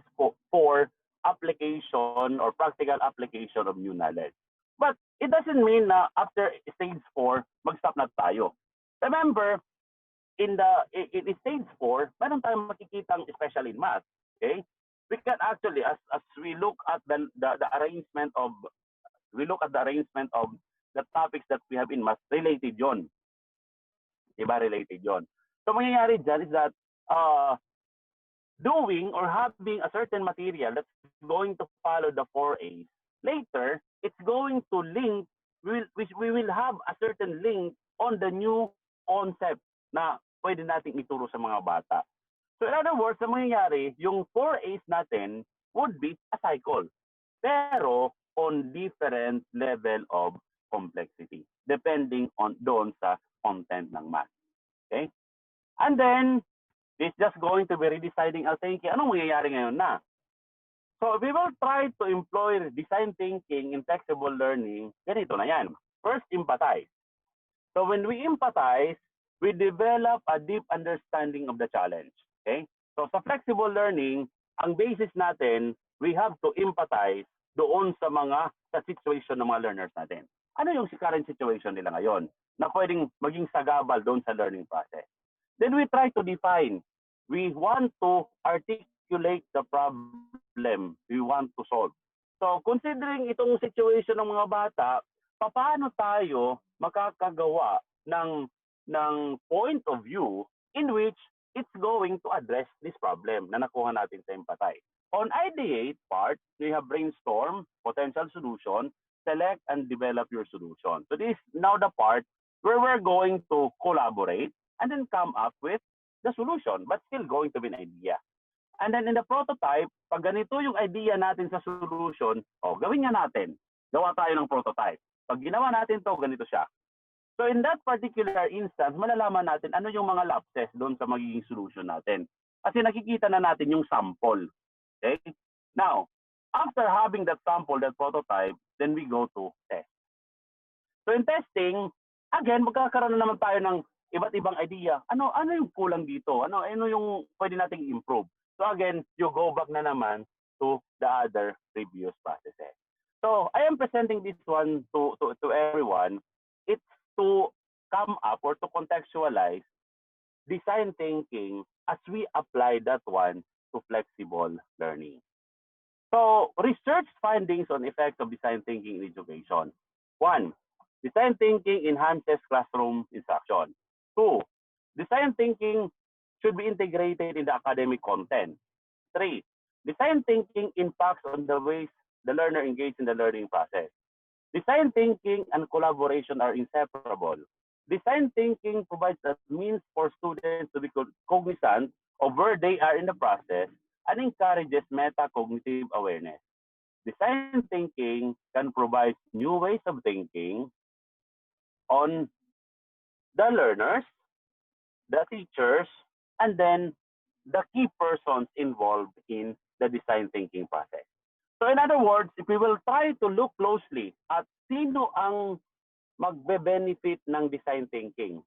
4, application or practical application of new knowledge. But it doesn't mean na after stage 4, mag-stop na tayo. Remember, in stage 4, meron tayong makikitang, especially in math, okay? We can actually, as we look at the arrangement of the topics that we have in math, related yon. Diba? Related yon. So mangyayari dyan is that doing or having a certain material that's going to follow the 4A's, later, it's going to link, we will have a certain link on the new concept na pwede nating ituro sa mga bata. So in other words, ang mangyayari, yung 4A's natin would be a cycle. Pero on different level of complexity, depending on doon sa content ng math. Okay? And then, it's just going to be redesigning our thinking. Anong mangyayari ngayon na? So we will try to employ design thinking in flexible learning. Ganito na yan. First, empathize. So when we empathize, we develop a deep understanding of the challenge. Okay? So sa flexible learning, ang basis natin, we have to empathize doon sa situation ng mga learners natin. Ano yung current situation nila ngayon na pwedeng maging sagabal doon sa learning process? Then we try to define. We want to articulate the problem we want to solve. So considering itong situation ng mga bata, paano tayo makakagawa ng point of view in which it's going to address this problem na nakuha natin sa empathize. On ideate part, we have brainstorm, potential solution, select and develop your solution. So this is now the part where we're going to collaborate and then come up with the solution, but still going to be an idea. And then in the prototype, pag ganito yung idea natin sa solution, gawin nga natin. Gawa tayo ng prototype. Pag ginawa natin to, ganito siya. So in that particular instance, malalaman natin ano yung mga lapses doon sa magiging solution natin. Kasi nakikita na natin yung sample. Okay? Now, after having that sample, that prototype, then we go to test. So in testing, again, magkakaroon na naman tayo ng iba't ibang idea. Ano yung kulang dito? Ano yung pwede nating improve? So again, you go back na naman to the other previous processes. So I am presenting this one to everyone. It's to come up or to contextualize design thinking as we apply that one to flexible learning. So research findings on effects of design thinking in education. One, Design thinking enhances classroom instruction. 2, design thinking should be integrated in the academic content. 3, design thinking impacts on the ways the learner engages in the learning process. Design thinking and collaboration are inseparable. Design thinking provides a means for students to be cognizant of where they are in the process and encourages metacognitive awareness. Design thinking can provide new ways of thinking on the learners, the teachers, and then the key persons involved in the design thinking process. So in other words, if we will try to look closely at sino ang magbe-benefit ng design thinking.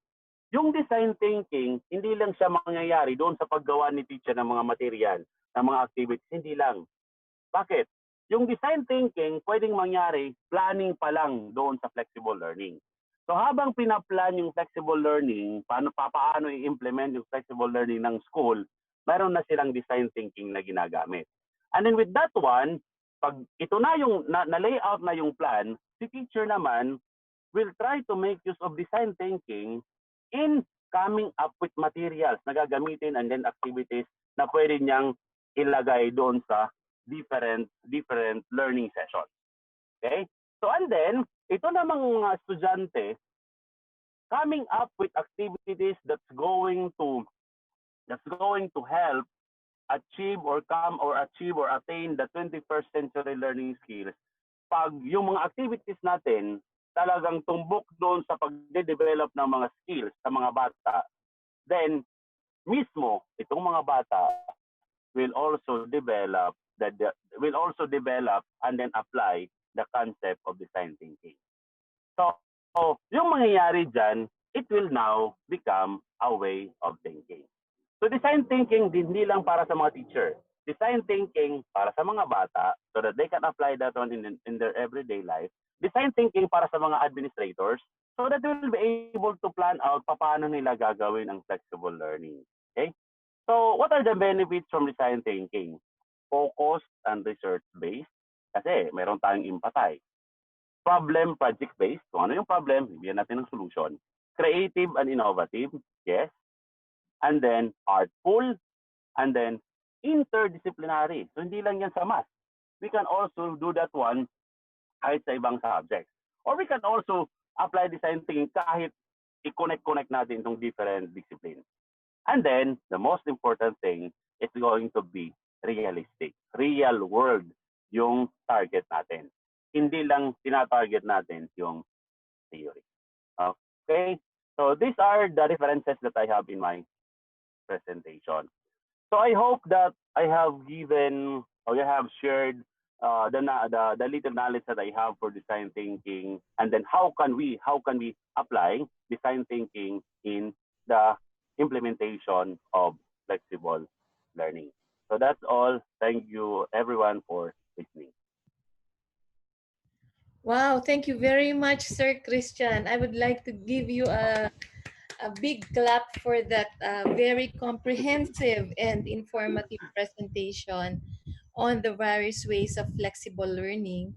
Yung design thinking, hindi lang siya mangyayari doon sa paggawa ni teacher ng mga material, ng mga activities, hindi lang. Bakit? Yung design thinking, pwedeng mangyari, planning pa lang doon sa flexible learning. So habang pinaplan yung flexible learning, paano i-implement yung flexible learning ng school, mayroon na silang design thinking na ginagamit. And then with that one, pag ito na yung na-layout na yung plan, si teacher naman will try to make use of design thinking in coming up with materials na gagamitin and then activities na pwede niyang ilagay doon sa different learning sessions. Okay? So and then, ito namang mga estudyante coming up with activities that's going to help achieve or attain the 21st century learning skills. Pag yung mga activities natin talagang tumbok doon sa pagde-develop ng mga skills sa mga bata, then mismo itong mga bata will also develop and then apply the concept of design thinking. So yung mangyayari dyan, it will now become a way of thinking. So design thinking hindi lang para sa mga teacher. Design thinking para sa mga bata so that they can apply that one in their everyday life. Design thinking para sa mga administrators so that they will be able to plan out paano nila gagawin ang flexible learning. Okay? So what are the benefits from design thinking? Focused and research-based kasi meron tayong empathize. Problem project-based, kung ano yung problem, bigyan natin ng solution. Creative and innovative, yes. And then artful, and then interdisciplinary. So hindi lang yan sa math. We can also do that one kahit sa ibang subjects. Or we can also apply design thinking kahit i-connect natin itong different disciplines. And then, the most important thing is going to be realistic. Real world yung target natin. Hindi lang tinatarget natin yung theory. Okay? So these are the references that I have in my presentation. So I hope that I have given or I have shared the little knowledge that I have for design thinking, and then how can we apply design thinking in the implementation of flexible learning. So that's all. Thank you everyone for listening. Wow, thank you very much, Sir Christian. I would like to give you a big clap for that very comprehensive and informative presentation on the various ways of flexible learning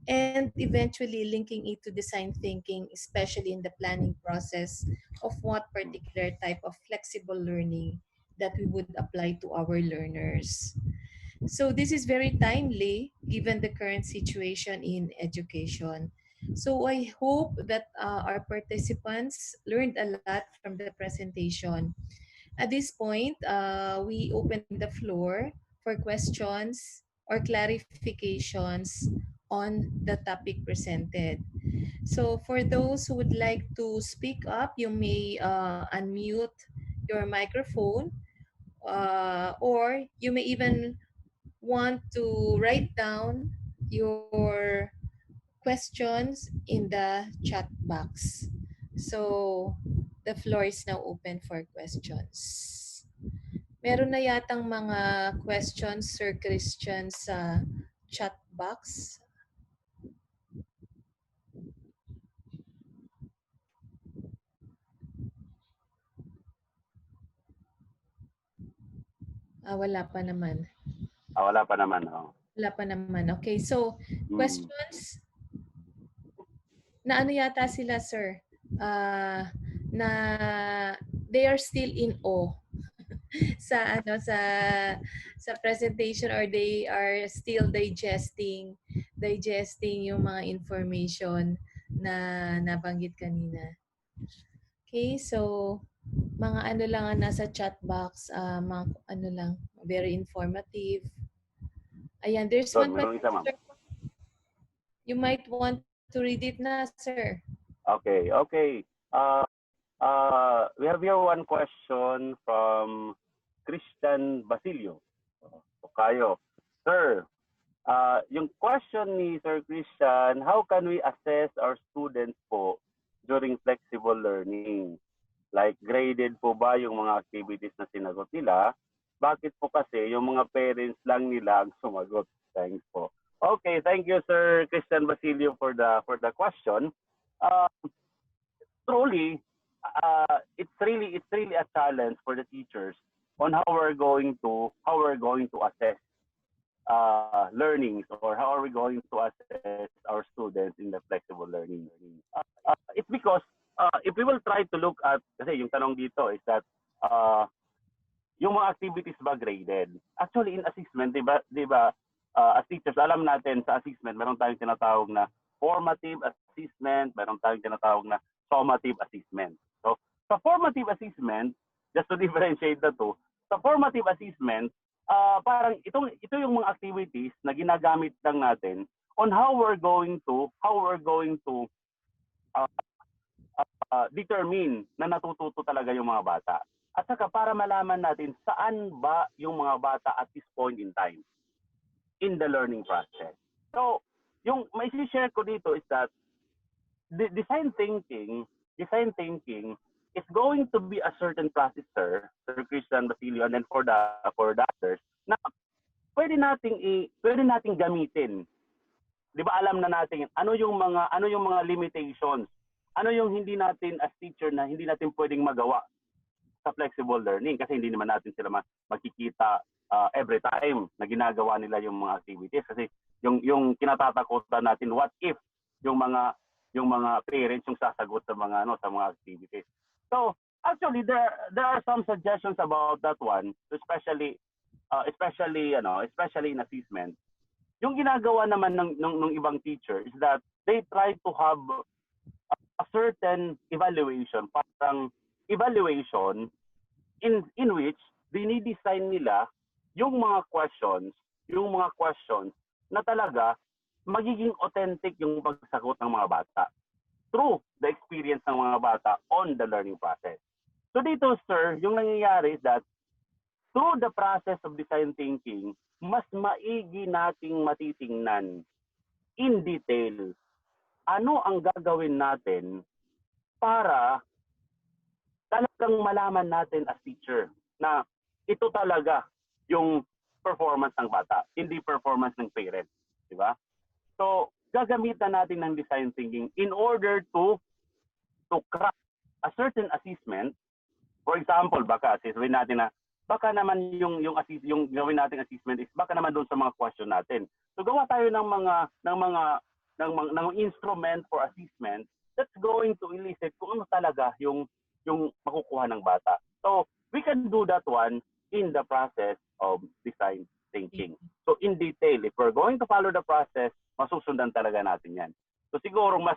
and eventually linking it to design thinking, especially in the planning process of what particular type of flexible learning that we would apply to our learners. So this is very timely given the current situation in education. So I hope that our participants learned a lot from the presentation. At this point, we open the floor for questions or clarifications on the topic presented. So for those who would like to speak up, you may unmute your microphone or you may even want to write down your questions in the chat box. So, the floor is now open for questions. Meron na yatang mga questions, Sir Christian, sa chat box. Wala pa naman. Wala pa naman. Wala pa naman. Okay, so questions? na ano yata sila, sir, na they are still in awe sa ano sa presentation, or they are still digesting yung mga information na nabanggit kanina. Okay, so mga ano lang ang nasa chat box, mga ano lang, very informative. Ayan, there's Doon, one mayroong isa, question, ma'am. sir. You might want to read it na, sir. Okay, okay. We have here one question from Christian Basilio. Kayo. Sir, yung question ni Sir Christian, how can we assess our students po during flexible learning? Like, graded po ba yung mga activities na sinagot nila? Bakit po kasi yung mga parents lang nila ang sumagot? Thanks po. Okay, thank you, Sir Christian Basilio, for the question. Truly, it's really a challenge for the teachers on how we're going to assess learnings, or how are we going to assess our students in the flexible learning. It's because if we will try to look at, kasi yung tanong dito is that yung mga activities ba graded? Actually, in assessment, di ba, as teachers, alam natin sa assessment, meron tayong tinatawag na formative assessment, meron tayong tinatawag na summative assessment. So, sa formative assessment, just to differentiate the two, sa formative assessment, parang ito yung mga activities na ginagamit lang natin on how we're going to determine na natututo talaga yung mga bata. At saka para malaman natin saan ba yung mga bata at this point in time in the learning process. So, yung may share ko dito is that design thinking is going to be a certain process, Sir Christian Basilio, and then for the others, na pwede nating gamitin. 'Di ba, alam na natin ano yung mga limitations, ano yung hindi natin as teacher na hindi natin pwedeng magawa sa flexible learning, kasi hindi naman natin sila makikita every time na ginagawa nila yung mga activities, kasi yung kinatatakutan natin, what if yung mga parents yung sasagot sa mga activities. So actually there are some suggestions about that one, especially in assessment. Yung ginagawa naman ng ibang teacher is that they try to have a certain evaluation, parang evaluation in which dinidesign nila yung mga questions na talaga magiging authentic yung pagsagot ng mga bata through the experience ng mga bata on the learning process. So dito, sir, yung nangyayari is that through the process of design thinking, mas maigi nating matitingnan in detail ano ang gagawin natin para talagang malaman natin as teacher na ito talaga yung performance ng bata, hindi performance ng parents, di ba? So, gagamitan natin ng design thinking in order to craft a certain assessment. For example, baka assessment natin na baka naman yung gawin nating assessment is baka naman doon sa mga question natin. So gawa tayo ng instrument for assessment that's going to elicit kung ano talaga yung makukuha ng bata. So we can do that one in the process of design thinking. So in detail, if we're going to follow the process, masusundan talaga natin yan. So siguro mas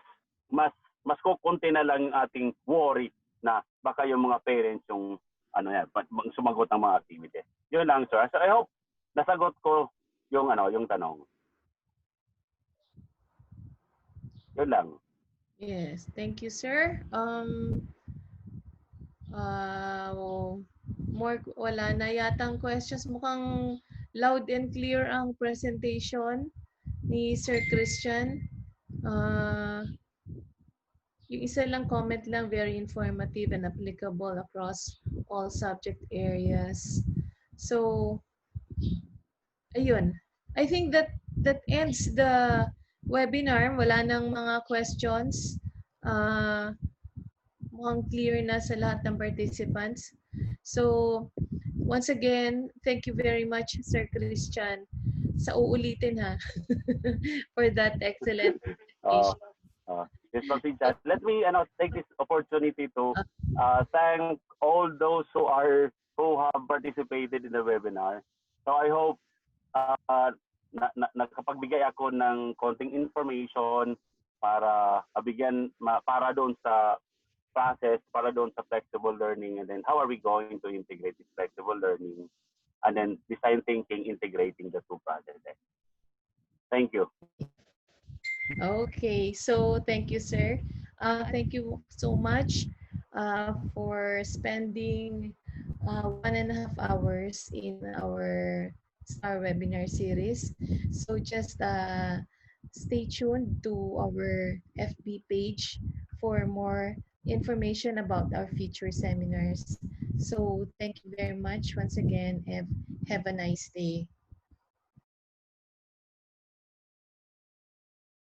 kukunti na lang ating worry na baka yung mga parents yung sumagot ng mga activity. Yun lang, sir. So I hope nasagot ko yung tanong. Yun lang. Yes, thank you, sir. Wala na yatang questions. Mukhang loud and clear ang presentation ni Sir Christian. Yung isa lang comment lang, very informative and applicable across all subject areas. So, ayun. I think that ends the webinar. Wala nang mga questions. Mukhang clear na sa lahat ng participants. So, once again, thank you very much, Sir Christian, sa uulitin ha, for that excellent presentation. Yes, proceed, Chat. Let me take this opportunity to thank all those who have participated in the webinar. So I hope nakapagbigay ako ng konting information para para doon sa process, para doon sa flexible learning, and then how are we going to integrate this flexible learning, and then design thinking integrating the two projects. Thank you. Okay, so thank you, sir. Thank you so much for spending 1.5 hours in our STAR webinar series. So just stay tuned to our FB page for more information about our future seminars. So thank you very much once again, and have a nice day.